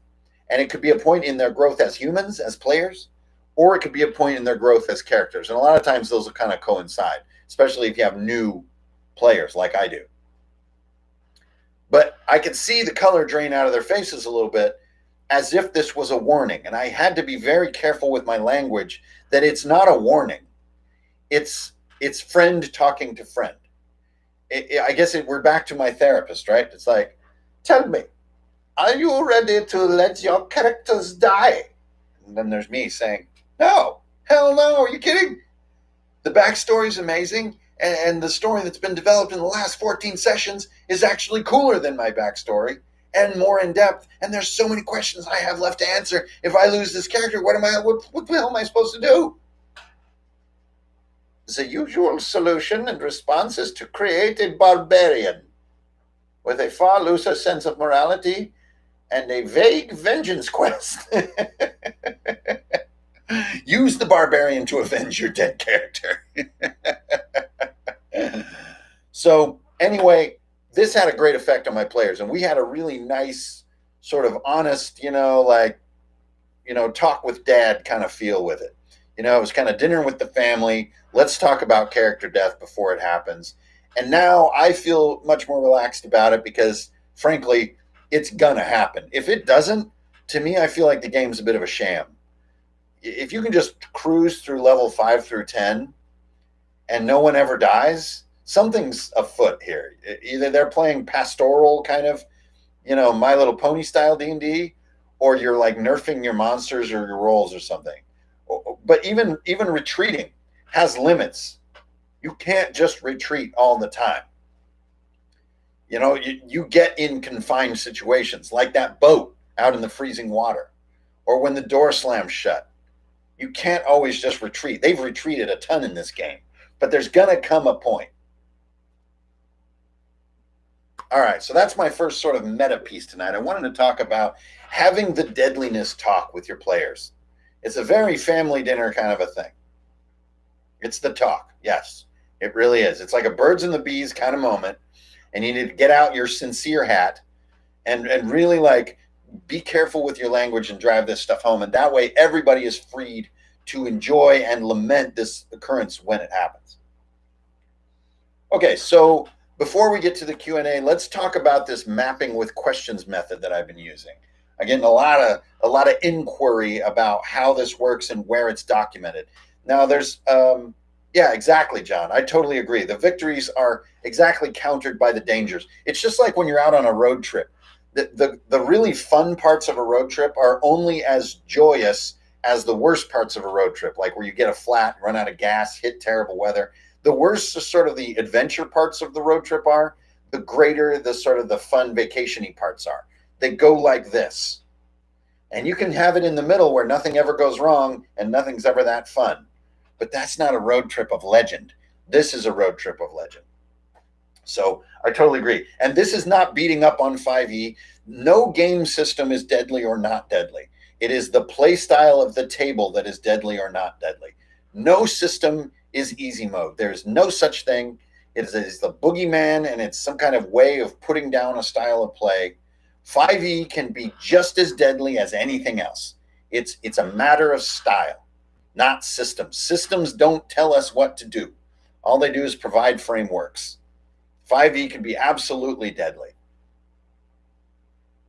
And it could be a point in their growth as humans, as players, or it could be a point in their growth as characters. And a lot of times those will kind of coincide, especially if you have new players like I do. But I could see the color drain out of their faces a little bit, as if this was a warning. And I had to be very careful with my language that it's not a warning. It's friend talking to friend. I guess we're back to my therapist, right? It's like, tell me, are you ready to let your characters die? And then there's me saying, no, hell no, are you kidding? The backstory is amazing, and the story that's been developed in the last 14 sessions is actually cooler than my backstory and more in depth. And there's so many questions I have left to answer. If I lose this character, what the hell am I supposed to do? The usual solution and response is to create a barbarian with a far looser sense of morality and a vague vengeance quest. Use the barbarian to avenge your dead character. So anyway, this had a great effect on my players, and we had a really nice sort of honest, talk with dad kind of feel with it. It was kind of dinner with the family. Let's talk about character death before it happens. And now I feel much more relaxed about it because, frankly, it's going to happen. If it doesn't, to me, I feel like the game's a bit of a sham. If you can just cruise through level 5 through 10 and no one ever dies, something's afoot here. Either they're playing pastoral kind of, My Little Pony style D&D, or you're like nerfing your monsters or your rolls or something. But even retreating has limits. You can't just retreat all the time. You get in confined situations like that boat out in the freezing water, or when the door slams shut. You can't always just retreat. They've retreated a ton in this game, but there's going to come a point. All right, so that's my first sort of meta piece tonight. I wanted to talk about having the deadliness talk with your players. It's a very family dinner kind of a thing. It's the talk. Yes, it really is. It's like a birds and the bees kind of moment. And you need to get out your sincere hat and really be careful with your language and drive this stuff home. And that way everybody is freed to enjoy and lament this occurrence when it happens. Okay, so before we get to the Q&A, let's talk about this mapping with questions method that I've been using. I'm getting a lot of inquiry about how this works and where it's documented. Now there's, yeah, exactly, John. I totally agree. The victories are exactly countered by the dangers. It's just like when you're out on a road trip. The really fun parts of a road trip are only as joyous as the worst parts of a road trip, like where you get a flat, run out of gas, hit terrible weather. The worse sort of the adventure parts of the road trip are, the greater the sort of the fun vacation-y parts are. They go like this. And you can have it in the middle where nothing ever goes wrong and nothing's ever that fun. But that's not a road trip of legend. This is a road trip of legend. So I totally agree. And this is not beating up on 5e. No game system is deadly or not deadly. It is the play style of the table that is deadly or not deadly. No system is easy mode. There is no such thing. It is the boogeyman, and it's some kind of way of putting down a style of play. 5e can be just as deadly as anything else. It's a matter of style, not systems. Systems don't tell us what to do. All they do is provide frameworks. 5e can be absolutely deadly.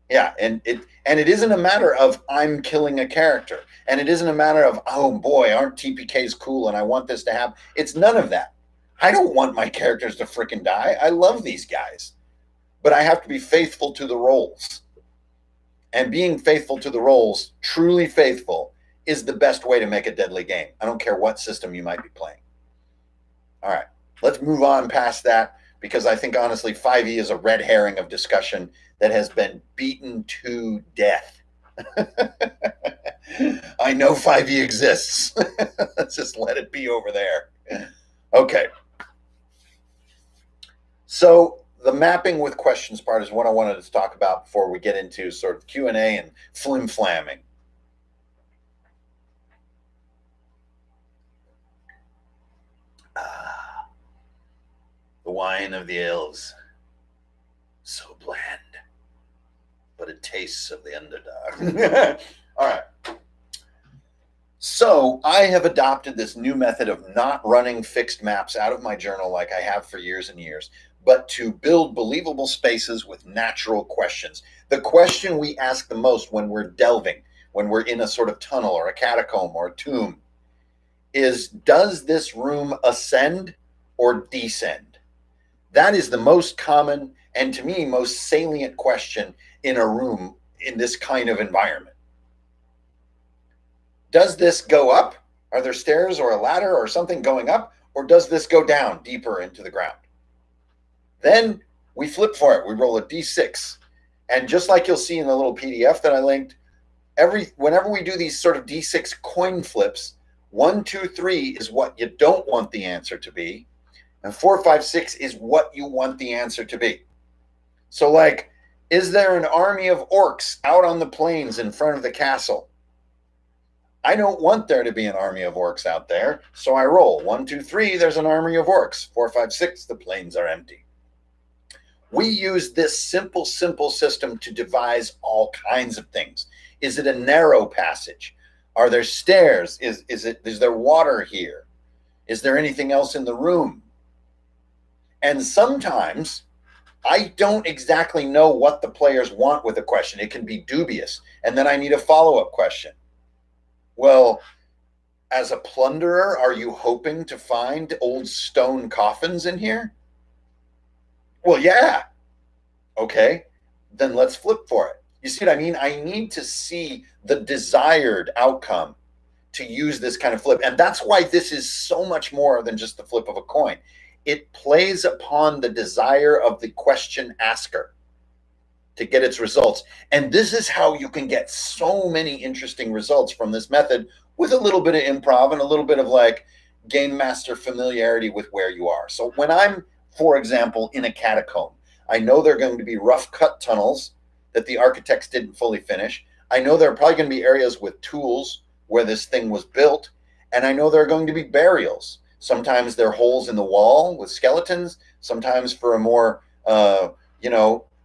Yeah, and it isn't a matter of I'm killing a character. And it isn't a matter of, oh boy, aren't TPKs cool and I want this to happen. It's none of that. I don't want my characters to frickin' die. I love these guys. But I have to be faithful to the roles. And being faithful to the roles, truly faithful, is the best way to make a deadly game. I don't care what system you might be playing. All right, let's move on past that, because I think, honestly, 5e is a red herring of discussion that has been beaten to death. I know 5e exists. Let's just let it be over there. Okay. So the mapping with questions part is what I wanted to talk about before we get into sort of Q&A and flim-flamming. Ah, the wine of the elves. So bland, but it tastes of the underdog. All right. So I have adopted this new method of not running fixed maps out of my journal like I have for years and years, but to build believable spaces with natural questions. The question we ask the most when we're delving, when we're in a sort of tunnel or a catacomb or a tomb, is does this room ascend or descend? That is the most common and to me most salient question in a room in this kind of environment. Does this go up? Are there stairs or a ladder or something going up? Or does this go down deeper into the ground? Then we flip for it. We roll a d6. And just like you'll see in the little PDF that I linked, whenever we do these sort of d6 coin flips, 1, 2, 3 is what you don't want the answer to be, and 4, 5, 6 is what you want the answer to be. So, like, is there an army of orcs out on the plains in front of the castle? I don't want there to be an army of orcs out there, so I roll 1, 2, 3. There's an army of orcs. 4, 5, 6. The plains are empty. We use this simple system to devise all kinds of things. Is it a narrow passage? Are there stairs? Is there water here? Is there anything else in the room? And sometimes I don't exactly know what the players want with a question. It can be dubious. And then I need a follow-up question. Well, as a plunderer, are you hoping to find old stone coffins in here? Well, yeah. Okay, then let's flip for it. You see what I mean? I need to see the desired outcome to use this kind of flip. And that's why this is so much more than just the flip of a coin. It plays upon the desire of the question asker to get its results. And this is how you can get so many interesting results from this method with a little bit of improv and a little bit of like game master familiarity with where you are. So when I'm, for example, in a catacomb, I know there are going to be rough cut tunnels that the architects didn't fully finish. I know there are probably going to be areas with tools where this thing was built. And I know there are going to be burials. Sometimes there are holes in the wall with skeletons. Sometimes for a more,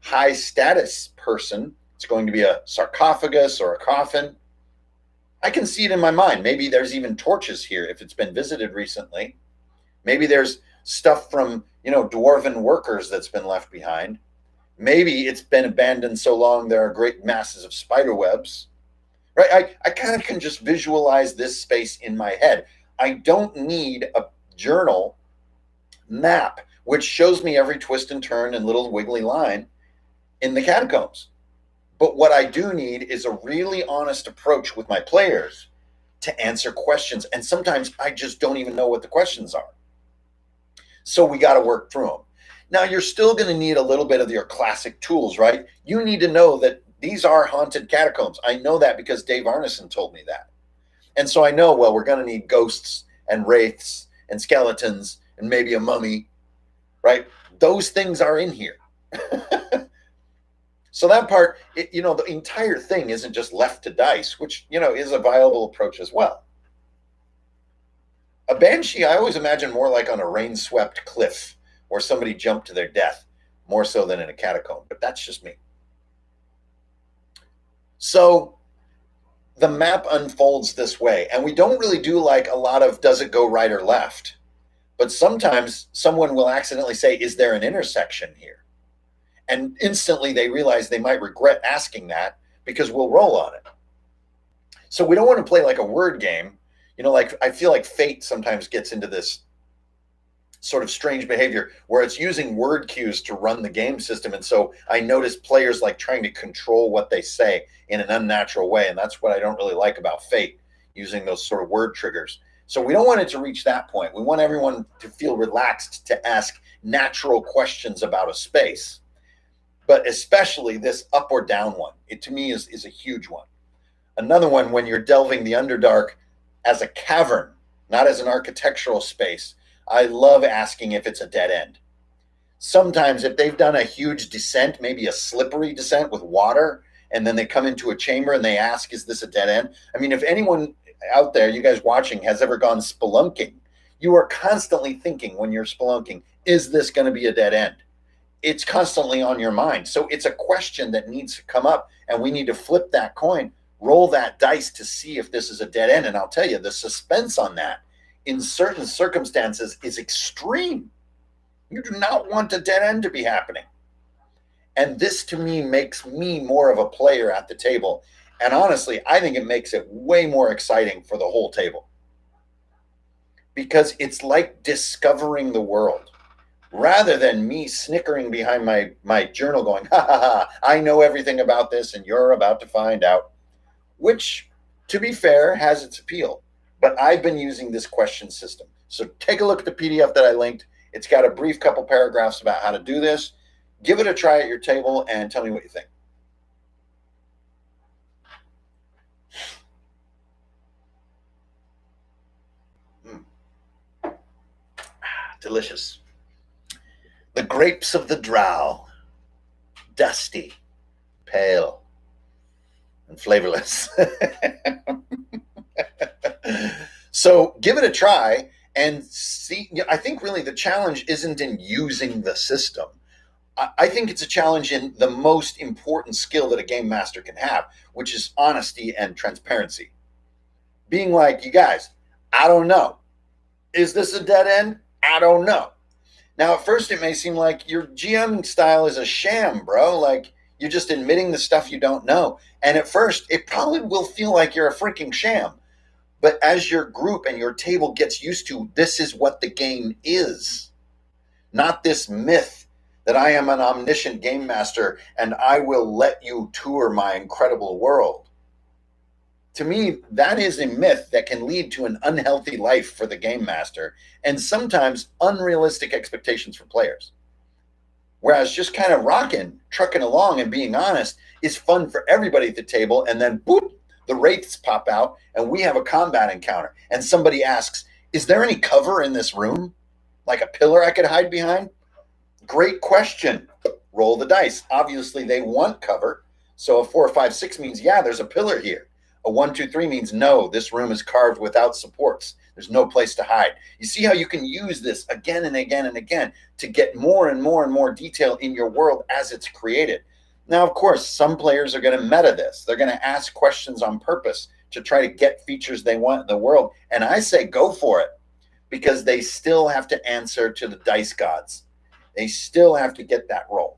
high status person, it's going to be a sarcophagus or a coffin. I can see it in my mind. Maybe there's even torches here if it's been visited recently. Maybe there's stuff from, dwarven workers that's been left behind. Maybe it's been abandoned so long there are great masses of spider webs. Right? I kind of can just visualize this space in my head. I don't need a journal map which shows me every twist and turn and little wiggly line in the catacombs. But what I do need is a really honest approach with my players to answer questions. And sometimes I just don't even know what the questions are. So we got to work through them. Now, you're still going to need a little bit of your classic tools, right? You need to know that these are haunted catacombs. I know that because Dave Arneson told me that. And so I know, well, we're going to need ghosts and wraiths and skeletons and maybe a mummy, right? Those things are in here. So that part, the entire thing isn't just left to dice, which, is a viable approach as well. A banshee, I always imagine more like on a rain-swept cliff where somebody jumped to their death, more so than in a catacomb, but that's just me. So the map unfolds this way, and we don't really do like a lot of does it go right or left, but sometimes someone will accidentally say, is there an intersection here? And instantly they realize they might regret asking that because we'll roll on it. So we don't want to play like a word game. Like I feel like Fate sometimes gets into this sort of strange behavior where it's using word cues to run the game system. And so I notice players like trying to control what they say in an unnatural way. And that's what I don't really like about Fate, using those sort of word triggers. So we don't want it to reach that point. We want everyone to feel relaxed to ask natural questions about a space. But especially this up or down one, it to me is a huge one. Another one, when you're delving the Underdark as a cavern, not as an architectural space, I love asking if it's a dead end. Sometimes if they've done a huge descent, maybe a slippery descent with water, and then they come into a chamber and they ask, is this a dead end? I mean, if anyone out there, you guys watching, has ever gone spelunking, you are constantly thinking when you're spelunking, is this going to be a dead end? It's constantly on your mind. So it's a question that needs to come up, and we need to flip that coin, roll that dice to see if this is a dead end. And I'll tell you, the suspense on that in certain circumstances is extreme. You do not want a dead end to be happening. And this, to me, makes me more of a player at the table. And honestly, I think it makes it way more exciting for the whole table. Because it's like discovering the world. Rather than me snickering behind my journal going, ha ha ha, I know everything about this and you're about to find out. Which, to be fair, has its appeal. But I've been using this question system. So take a look at the PDF that I linked. It's got a brief couple paragraphs about how to do this. Give it a try at your table and tell me what you think. Delicious. The grapes of the Drow, dusty, pale, and flavorless. So give it a try and see. I think really the challenge isn't in using the system. I think it's a challenge in the most important skill that a game master can have, which is honesty and transparency. Being like, you guys, I don't know. Is this a dead end? I don't know. Now, at first, it may seem like your GM style is a sham, bro. Like, you're just admitting the stuff you don't know. And at first, it probably will feel like you're a freaking sham. But as your group and your table gets used to, this is what the game is. Not this myth that I am an omniscient game master and I will let you tour my incredible world. To me, that is a myth that can lead to an unhealthy life for the game master and sometimes unrealistic expectations for players. Whereas just kind of trucking along and being honest is fun for everybody at the table. And then, boop, the wraiths pop out and we have a combat encounter. And somebody asks, is there any cover in this room? Like a pillar I could hide behind? Great question. Roll the dice. Obviously, they want cover. So a 4, 5, 6 means, yeah, there's a pillar here. A 1, 2, 3 means, no, this room is carved without supports. There's no place to hide. You see how you can use this again and again and again to get more and more and more detail in your world as it's created. Now, of course, some players are going to meta this. They're going to ask questions on purpose to try to get features they want in the world. And I say go for it, because they still have to answer to the dice gods. They still have to get that roll.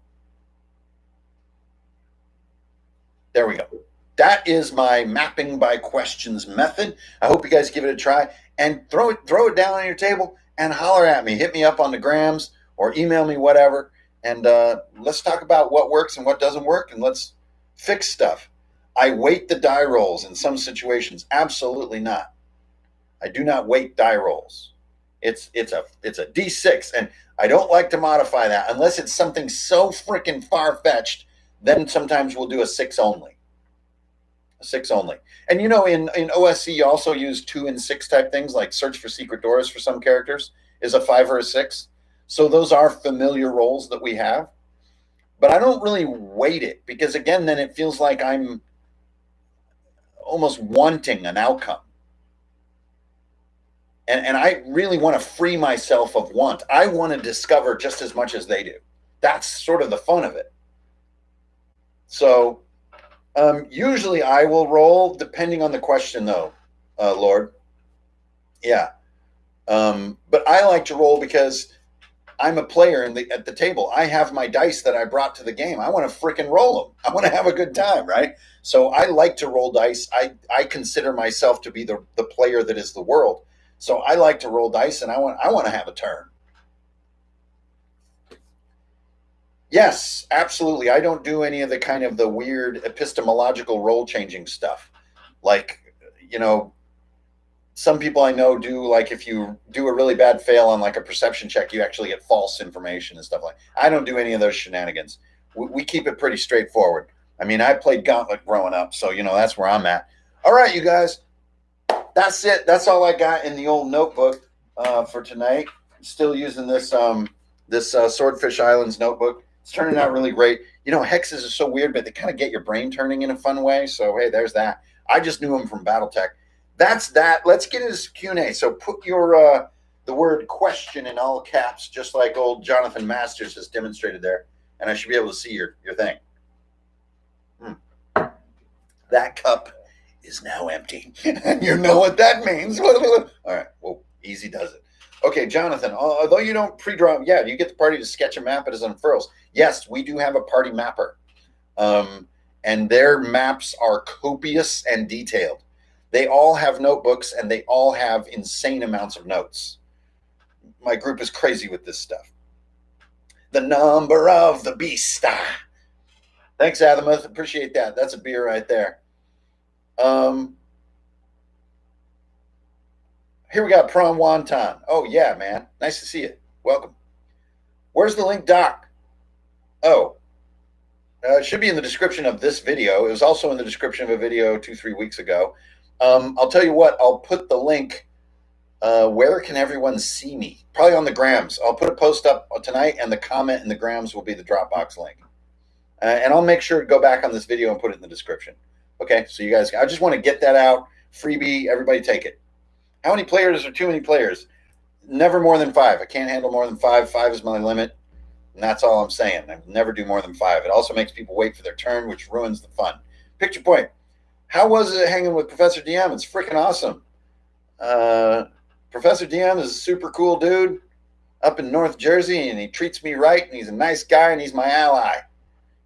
There we go. That is my mapping by questions method. I hope you guys give it a try and throw it down on your table and holler at me. Hit me up on the grams or email me, whatever. And let's talk about what works and what doesn't work, and let's fix stuff. I weight the die rolls in some situations. Absolutely not. I do not weight die rolls. It's a D6, and I don't like to modify that unless it's something so freaking far-fetched. Then sometimes we'll do a 6 only. A 6 only. And you know, in OSC, you also use 2 and 6 type things, like search for secret doors for some characters is a 5 or a 6. So those are familiar roles that we have. But I don't really weight it, because again, then it feels like I'm almost wanting an outcome. And I really want to free myself of want. I want to discover just as much as they do. That's sort of the fun of it. So usually I will roll depending on the question, though, Lord. Yeah. But I like to roll because I'm a player at the table. I have my dice that I brought to the game. I want to freaking roll them. I want to have a good time, right? So I like to roll dice. I consider myself to be the player that is the world. So I like to roll dice, and I want to have a turn. Yes, absolutely. I don't do any of the kind of the weird epistemological role changing stuff. Like, you know, some people I know do, like, if you do a really bad fail on like a perception check, you actually get false information and stuff like that. I don't do any of those shenanigans. We keep it pretty straightforward. I mean, I played Gauntlet growing up, so, you know, that's where I'm at. All right, you guys. that's it. That's all I got in the old notebook for tonight. Still using this Swordfish Islands notebook. It's turning out really great. You know, hexes are so weird, but they kind of get your brain turning in a fun way. So hey, there's that. I just knew them from BattleTech. That's that. Let's get into Q&A. So put your the word question in all caps, just like old Jonathan Masters has demonstrated there, and I should be able to see your thing. That cup is now empty. And you know what that means. All right. Well, easy does it. Okay, Jonathan, although you don't pre-draw, yeah, you get the party to sketch a map as it unfurls. Yes, we do have a party mapper. And their maps are copious and detailed. They all have notebooks and they all have insane amounts of notes. My group is crazy with this stuff. The number of the beast. Thanks, Azimuth. Appreciate that. That's a beer right there. Here we got Prom Wonton. Oh, yeah, man. Nice to see you. Welcome. Where's the link, Doc? Oh, it should be in the description of this video. It was also in the description of a video 2-3 weeks ago. I'll tell you what. I'll put the link. Where can everyone see me? Probably on the Grams. I'll put a post up tonight, and the comment in the Grams will be the Dropbox link. And I'll make sure to go back on this video and put it in the description. Okay, so you guys, I just want to get that out. Freebie, everybody take it. How many players are too many players? Never more than 5. I can't handle more than 5. 5 is my limit, and that's all I'm saying. I never do more than 5. It also makes people wait for their turn, which ruins the fun. Picture point. How was it hanging with Professor DM? It's freaking awesome. Professor DM is a super cool dude up in North Jersey, and he treats me right, and he's a nice guy, and he's my ally.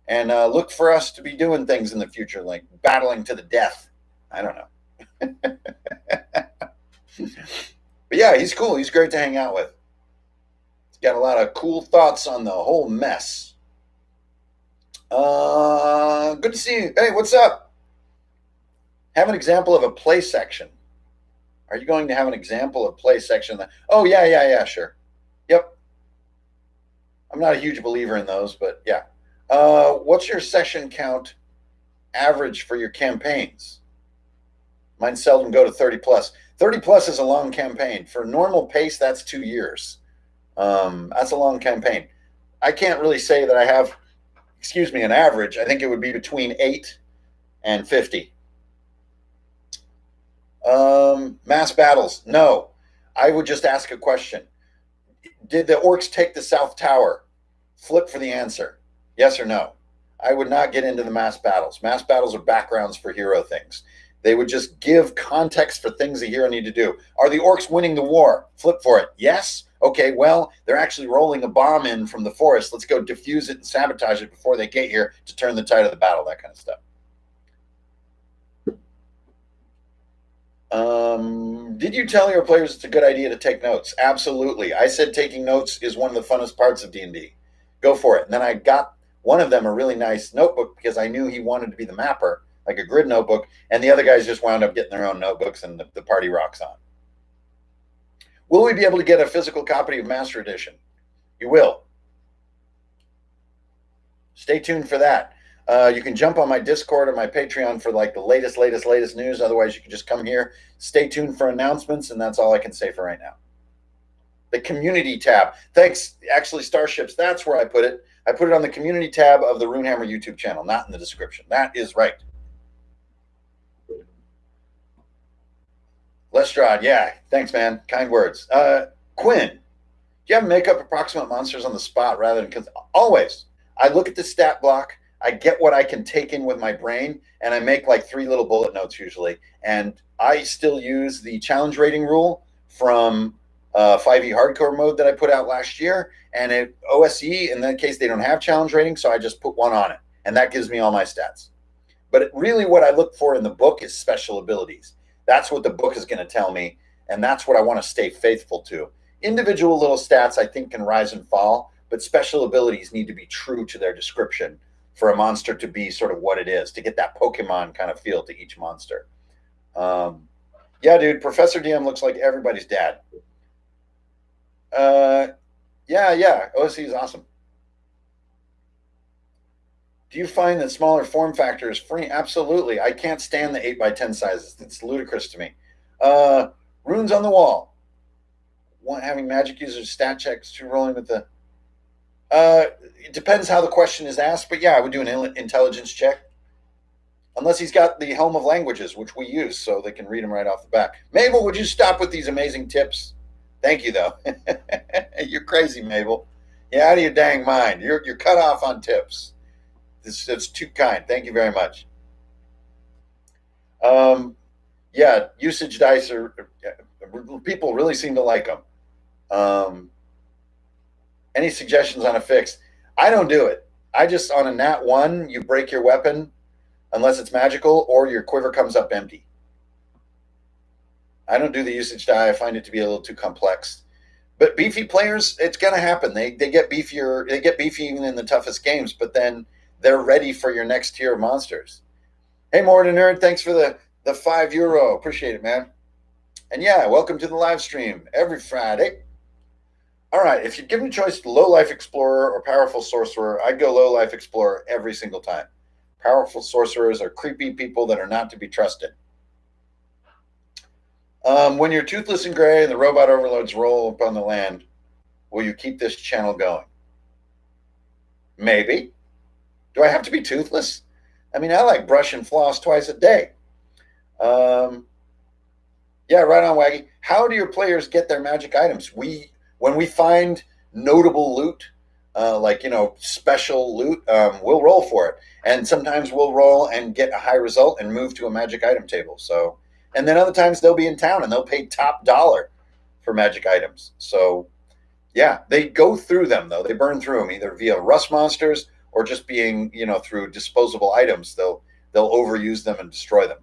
And look for us to be doing things in the future, like battling to the death. I don't know. But yeah, he's cool. He's great to hang out with. He's got a lot of cool thoughts on the whole mess. Good to see you. Hey, what's up? Have an example of a play section. Are you going to have an example of play section? Oh, yeah, sure. Yep. I'm not a huge believer in those, but yeah. What's your session count average for your campaigns? Mine seldom go to 30 plus. 30 plus is a long campaign. For normal pace, that's 2 years. That's a long campaign. I can't really say that I have, an average. I think it would be between 8 and 50. Mass battles. No. I would just ask a question. Did the orcs take the South Tower? Flip for the answer. Yes or no? I would not get into the mass battles. Mass battles are backgrounds for hero things. They would just give context for things the hero need to do. Are the orcs winning the war? Flip for it. Yes? Okay, well, they're actually rolling a bomb in from the forest. Let's go defuse it and sabotage it before they get here to turn the tide of the battle, that kind of stuff. Did you tell your players it's a good idea to take notes? Absolutely. I said taking notes is one of the funnest parts of D&D. Go for it. And then I got one of them a really nice notebook because I knew he wanted to be the mapper, like a grid notebook, and the other guys just wound up getting their own notebooks, and the party rocks on. Will we be able to get a physical copy of Master Edition? You will. Stay tuned for that. You can jump on my Discord or my Patreon for like the latest news. Otherwise, you can just come here. Stay tuned for announcements, and that's all I can say for right now. The community tab. Thanks. Actually, Starships, that's where I put it. I put it on the community tab of the Runehammer YouTube channel, not in the description. That is right. Lestrade, yeah. Thanks, man. Kind words. Quinn, do you have makeup approximate monsters on the spot rather than... Always. I look at the stat block. I get what I can take in with my brain, and I make like 3 little bullet notes usually. And I still use the challenge rating rule from 5e hardcore mode that I put out last year. And OSE, in that case, they don't have challenge rating, so I just put 1 on it. And that gives me all my stats. But really what I look for in the book is special abilities. That's what the book is going to tell me, and that's what I want to stay faithful to. Individual little stats, I think, can rise and fall, but special abilities need to be true to their description for a monster to be sort of what it is, to get that Pokemon kind of feel to each monster. Yeah, dude, Professor DM looks like everybody's dad. Yeah, OSC is awesome. Do you find that smaller form factor is free? Absolutely. I can't stand the 8x10 sizes. It's ludicrous to me. Runes on the wall. Having magic users stat checks to rolling with the. It depends how the question is asked, but yeah, I would do an intelligence check. Unless he's got the Helm of Languages, which we use, so they can read them right off the back. Mabel, would you stop with these amazing tips? Thank you, though. You're crazy, Mabel. You're out of your dang mind. You're cut off on tips. It's too kind. Thank you very much. Yeah, usage dice are people really seem to like them. Any suggestions on a fix? I don't do it. I just on a nat 1, you break your weapon unless it's magical or your quiver comes up empty. I don't do the usage die. I find it to be a little too complex. But beefy players, it's going to happen. They get beefier. They get beefy even in the toughest games, but then they're ready for your next tier of monsters. Hey, Morden Nerd, thanks for the €5. Appreciate it, man. And yeah, welcome to the live stream every Friday. All right, if you're given a choice to Low Life Explorer or Powerful Sorcerer, I'd go Low Life Explorer every single time. Powerful sorcerers are creepy people that are not to be trusted. When you're toothless and gray and the robot overloads roll upon the land, will you keep this channel going? Maybe. Do I have to be toothless? I mean, I like brush and floss twice a day. Yeah, right on, Waggy. How do your players get their magic items? When we find notable loot, like, special loot, we'll roll for it. And sometimes we'll roll and get a high result and move to a magic item table. So, and then other times they'll be in town and they'll pay top dollar for magic items. So, yeah, they go through them, though. They burn through them either via rust monsters or just being, through disposable items. They'll overuse them and destroy them.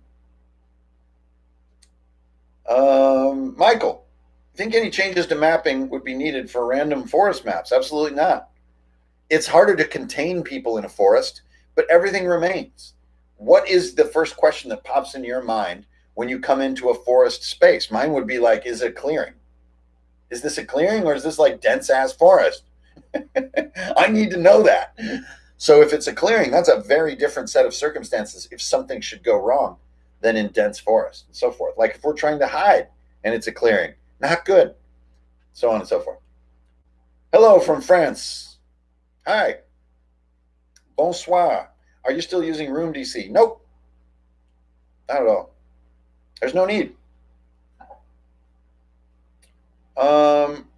Michael, think any changes to mapping would be needed for random forest maps? Absolutely not. It's harder to contain people in a forest, but everything remains. What is the first question that pops into your mind when you come into a forest space? Mine would be like, is it a clearing? Is this a clearing or is this like dense ass forest? I need to know that. So if it's a clearing, that's a very different set of circumstances if something should go wrong than in dense forest and so forth. Like if we're trying to hide and it's a clearing, not good. So on and so forth. Hello from France. Hi. Bonsoir. Are you still using Room DC? Nope. Not at all. There's no need.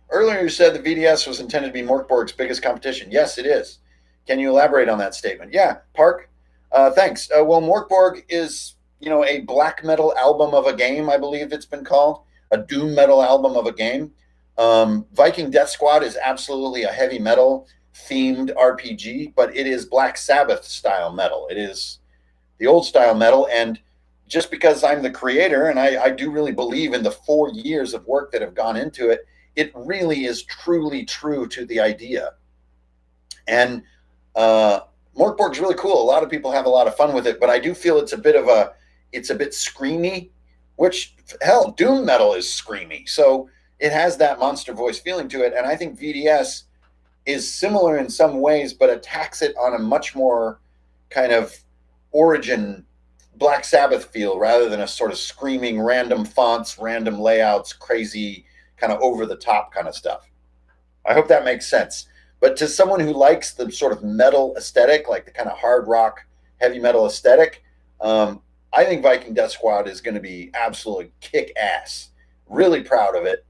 Earlier you said the VDS was intended to be Morkborg's biggest competition. Yes, it is. Can you elaborate on that statement? Yeah, Park. Thanks. Well, Morkborg is, a black metal album of a game, I believe it's been called. A doom metal album of a game. Viking Death Squad is absolutely a heavy metal themed RPG, but it is Black Sabbath style metal. It is the old style metal. And just because I'm the creator and I do really believe in the 4 years of work that have gone into it, it really is truly true to the idea. And Morkborg's really cool. A lot of people have a lot of fun with it, but I do feel it's a bit screamy, which, hell, doom metal is screamy. So it has that monster voice feeling to it. And I think VDS is similar in some ways, but attacks it on a much more kind of origin Black Sabbath feel rather than a sort of screaming random fonts, random layouts, crazy kind of over the top kind of stuff. I hope that makes sense. But to someone who likes the sort of metal aesthetic, like the kind of hard rock, heavy metal aesthetic, I think Viking Death Squad is going to be absolutely kick ass. Really proud of it.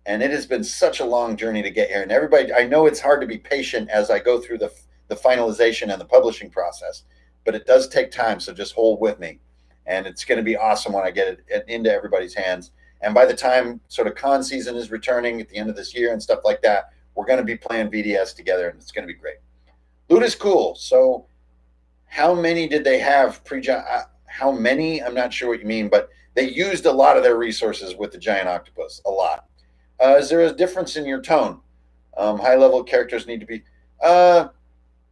And it has been such a long journey to get here. And everybody, I know it's hard to be patient as I go through the finalization and the publishing process, but it does take time. So just hold with me. And it's going to be awesome when I get it into everybody's hands. And by the time sort of con season is returning at the end of this year and stuff like that, we're going to be playing VDS together, and it's going to be great. Loot is cool. So how many did they have how many? I'm not sure what you mean, but they used a lot of their resources with the giant octopus, a lot. Is there a difference in your tone? High-level characters need to be...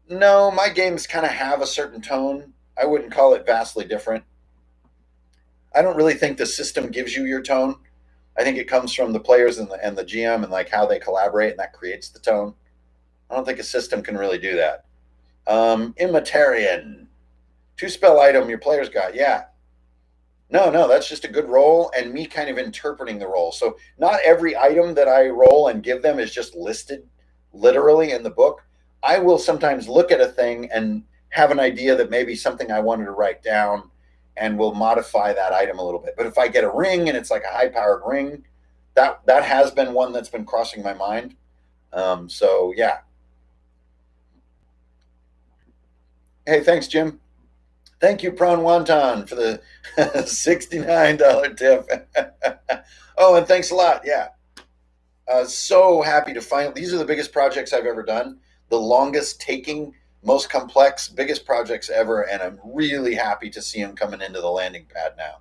No, my games kind of have a certain tone. I wouldn't call it vastly different. I don't really think the system gives you your tone. I think it comes from the players and the GM and like how they collaborate, and that creates the tone. I don't think a system can really do that. Immatarian. 2-spell item your players got. Yeah. No, that's just a good roll and me kind of interpreting the roll. So not every item that I roll and give them is just listed literally in the book. I will sometimes look at a thing and have an idea that maybe something I wanted to write down and will modify that item a little bit. But if I get a ring and it's like a high-powered ring, that has been one that's been crossing my mind. So yeah. Hey, thanks, Jim. Thank you, Prawn Wonton, for the $69 tip. Oh, and thanks a lot. Yeah. So happy to find these are the biggest projects I've ever done, the longest taking, most complex, biggest projects ever, and I'm really happy to see them coming into the landing pad now.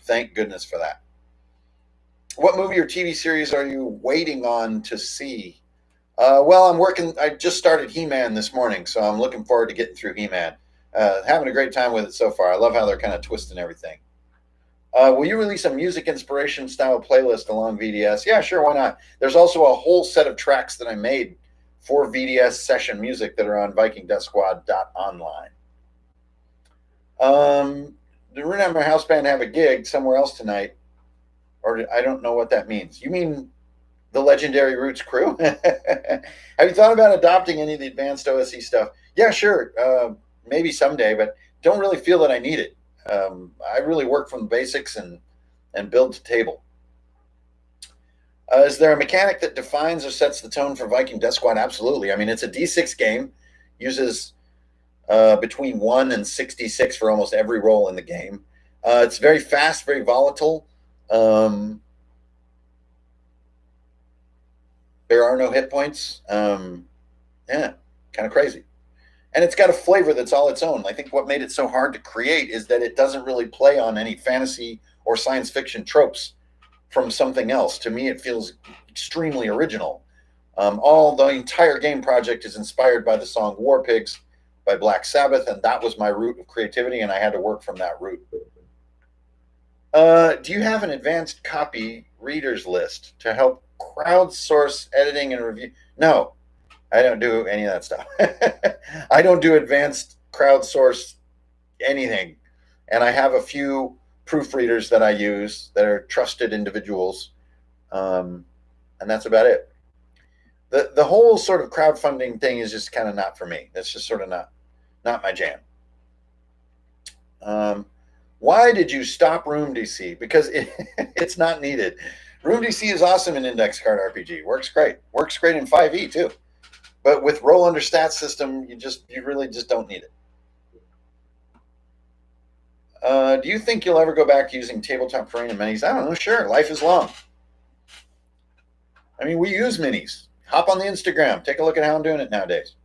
Thank goodness for that. What movie or TV series are you waiting on to see? Well, I'm working. I just started He-Man this morning, so I'm looking forward to getting through He-Man. Having a great time with it so far. I love how they're kind of twisting everything. Will you release a music inspiration style playlist along VDS? Yeah, sure. Why not? There's also a whole set of tracks that I made for VDS session music that are on VikingDeathSquad.online. The Rune and my house band have a gig somewhere else tonight, or I don't know what that means. You mean the legendary Roots crew? Have you thought about adopting any of the advanced OSE stuff? Yeah, sure. Maybe someday, but don't really feel that I need it. I really work from the basics and build to table. Is there a mechanic that defines or sets the tone for Viking Death Squad? Absolutely. I mean, it's a D6 game, uses between 1 and 66 for almost every roll in the game. It's very fast, very volatile. There are no hit points. Yeah, kind of crazy. And it's got a flavor that's all its own. I think what made it so hard to create is that it doesn't really play on any fantasy or science fiction tropes from something else. To me, it feels extremely original. The entire game project is inspired by the song War Pigs by Black Sabbath, and that was my root of creativity, and I had to work from that root. Do you have an advanced copy readers list to help crowdsource editing and review? No. I don't do any of that stuff. I don't do advanced crowdsource anything. And I have a few proofreaders that I use that are trusted individuals. And that's about it. The whole sort of crowdfunding thing is just kind of not for me. That's just sort of not my jam. Why did you stop Room DC? Because it's not needed. Room DC is awesome in index card RPG. Works great. Works great in 5e too. But with roll under stats system, you really just don't need it. Do you think you'll ever go back to using tabletop terrain and minis? I don't know. Sure. Life is long. I mean, we use minis. Hop on the Instagram. Take a look at how I'm doing it nowadays.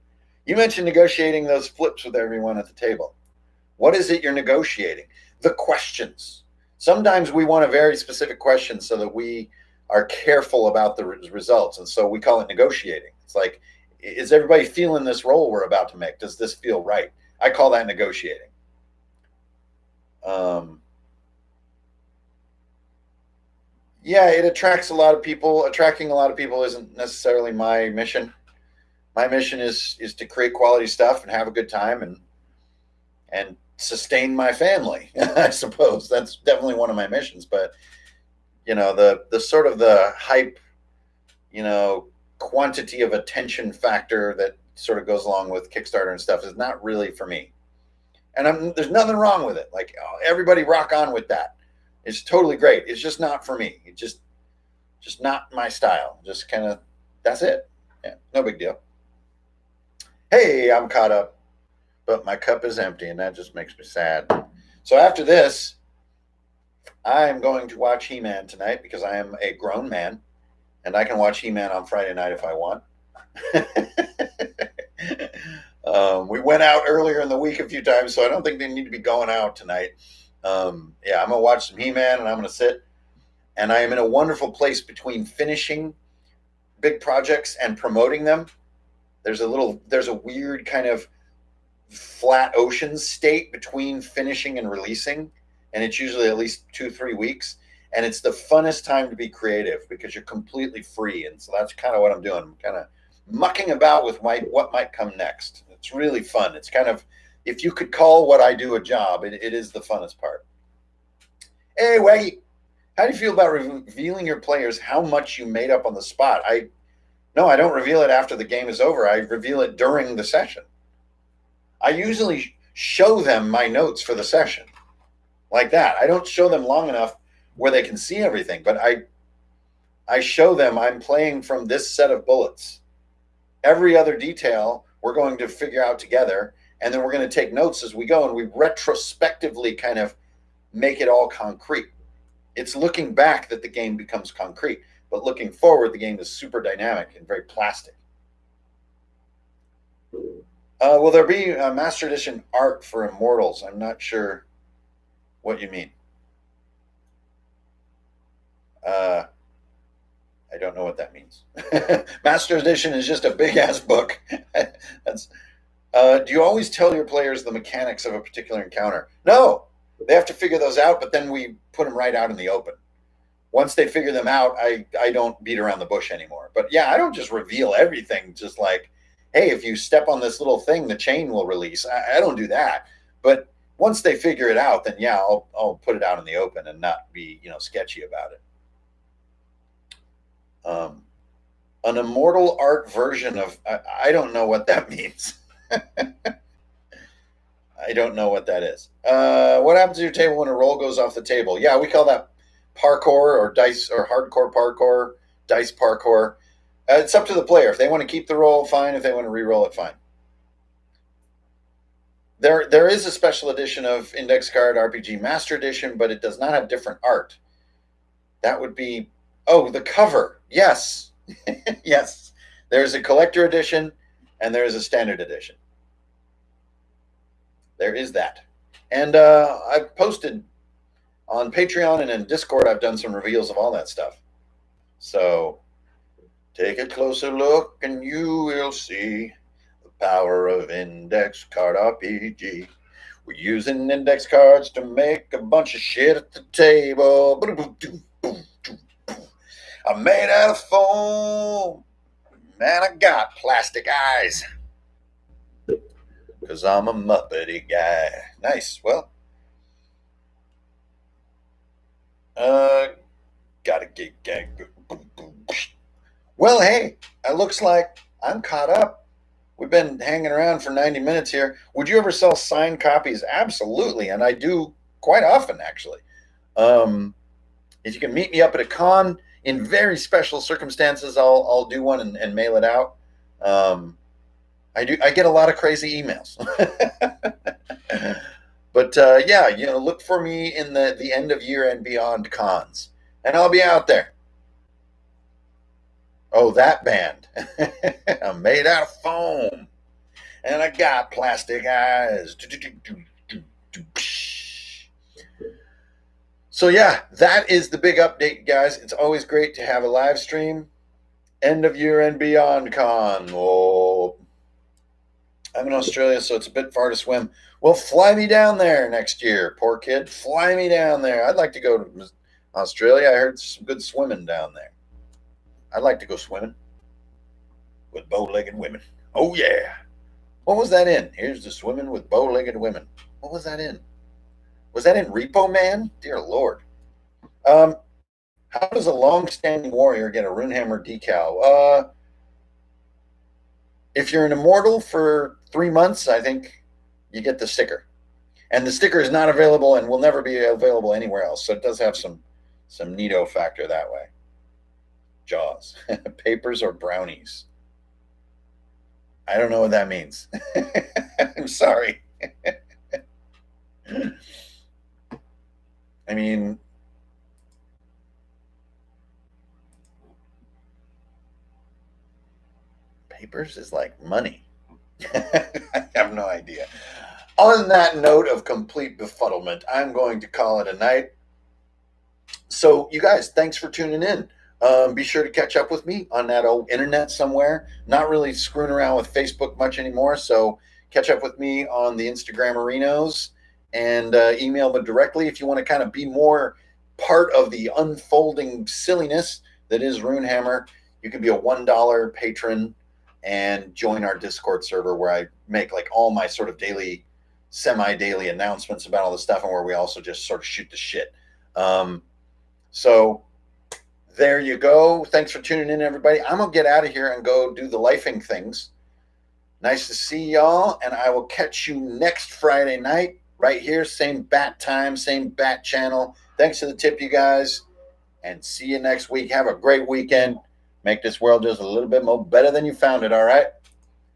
You mentioned negotiating those flips with everyone at the table. What is it you're negotiating? The questions. Sometimes we want a very specific question so that we are careful about the results. And so we call it negotiating. It's like, is everybody feeling this roll we're about to make? Does this feel right? I call that negotiating. Yeah, it attracts a lot of people. Attracting a lot of people isn't necessarily my mission. My mission is to create quality stuff and have a good time and sustain my family. I suppose that's definitely one of my missions. But the sort of the hype, quantity of attention factor that sort of goes along with Kickstarter and stuff is not really for me. And there's nothing wrong with it. Like, everybody rock on with that. It's totally great. It's just not for me. It's just not my style. Just kind of, that's it. Yeah, no big deal. Hey, I'm caught up, but my cup is empty, and that just makes me sad. So after this, I'm going to watch He-Man tonight because I am a grown man. And I can watch He-Man on Friday night if I want. We went out earlier in the week a few times, so I don't think they need to be going out tonight. I'm going to watch some He-Man, and I'm going to sit. And I am in a wonderful place between finishing big projects and promoting them. There's a weird kind of flat ocean state between finishing and releasing. And it's usually at least 2-3 weeks. And it's the funnest time to be creative because you're completely free. And so that's kind of what I'm doing. I'm kind of mucking about with what might come next. It's really fun. It's kind of, if you could call what I do a job, it is the funnest part. Hey, Waggy, how do you feel about revealing your players how much you made up on the spot? No, I don't reveal it after the game is over. I reveal it during the session. I usually show them my notes for the session like that. I don't show them long enough where they can see everything, but I show them I'm playing from this set of bullets. Every other detail we're going to figure out together, and then we're going to take notes as we go, and we retrospectively kind of make it all concrete. It's looking back that the game becomes concrete, but looking forward, the game is super dynamic and very plastic. Will there be a Master Edition art for Immortals? I'm not sure what you mean. I don't know what that means. Master Edition is just a big ass book. Do you always tell your players the mechanics of a particular encounter? No, they have to figure those out, but then we put them right out in the open. Once they figure them out, I don't beat around the bush anymore. But yeah, I don't just reveal everything. Just like, hey, if you step on this little thing, the chain will release. I don't do that. But once they figure it out, then yeah, I'll put it out in the open and not be sketchy about it. An immortal art version of I don't know what that means. I don't know what that is. What happens to your table when a roll goes off the table? Yeah, we call that parkour or dice or hardcore parkour, dice parkour. It's up to the player. If they want to keep the roll, fine. If they want to re-roll it, fine. There is a special edition of Index Card RPG Master Edition, but it does not have different art. That would be, the cover. Yes. Yes. There's a collector edition and there is a standard edition. There is that. And I've posted on Patreon and in Discord, I've done some reveals of all that stuff. So take a closer look and you will see the power of Index Card RPG. We're using index cards to make a bunch of shit at the table. I'm made out of foam, and I got plastic eyes, because I'm a Muppety guy. Nice. Well, got a gig gag. Well, hey, it looks like I'm caught up. We've been hanging around for 90 minutes here. Would you ever sell signed copies? Absolutely, and I do quite often, actually. If you can meet me up at a con, in very special circumstances, I'll do one and mail it out. I get a lot of crazy emails. But yeah, look for me in the end of year and beyond cons, and I'll be out there. Oh, that band. I'm made out of foam, and I got plastic eyes. So yeah, that is the big update, guys. It's always great to have a live stream. End of year and beyond con. Oh, I'm in Australia, so it's a bit far to swim. Well, fly me down there next year, poor kid. Fly me down there. I'd like to go to Australia. I heard some good swimming down there. I'd like to go swimming with bow-legged women. Oh, yeah. What was that in? Here's the swimming with bow-legged women. What was that in? Was that in Repo Man? Dear Lord. How does a long-standing warrior get a Runehammer decal? If you're an immortal for 3 months, I think you get the sticker. And the sticker is not available and will never be available anywhere else. So it does have some neato factor that way. Jaws. Papers or brownies? I don't know what that means. I'm sorry. I mean, papers is like money. I have no idea. On that note of complete befuddlement, I'm going to call it a night. So, you guys, thanks for tuning in. Be sure to catch up with me on that old internet somewhere. Not really screwing around with Facebook much anymore, so catch up with me on the Instagram arenas and email me directly if you want to kind of be more part of the unfolding silliness that is Runehammer. You can be a $1 patron and join our Discord server where I make like all my sort of daily, semi-daily announcements about all the stuff, and where we also just sort of shoot the shit. So there you go. Thanks for tuning in, everybody. I'm going to get out of here and go do the lifing things. Nice to see y'all, and I will catch you next Friday night right here. Same bat time, same bat channel. Thanks for the tip, you guys, and see you next week. Have a great weekend. Make this world just a little bit more better than you found it, all right?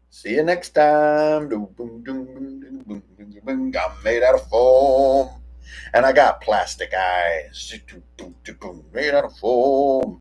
See you next time. I'm made out of foam, and I got plastic eyes. Made out of foam.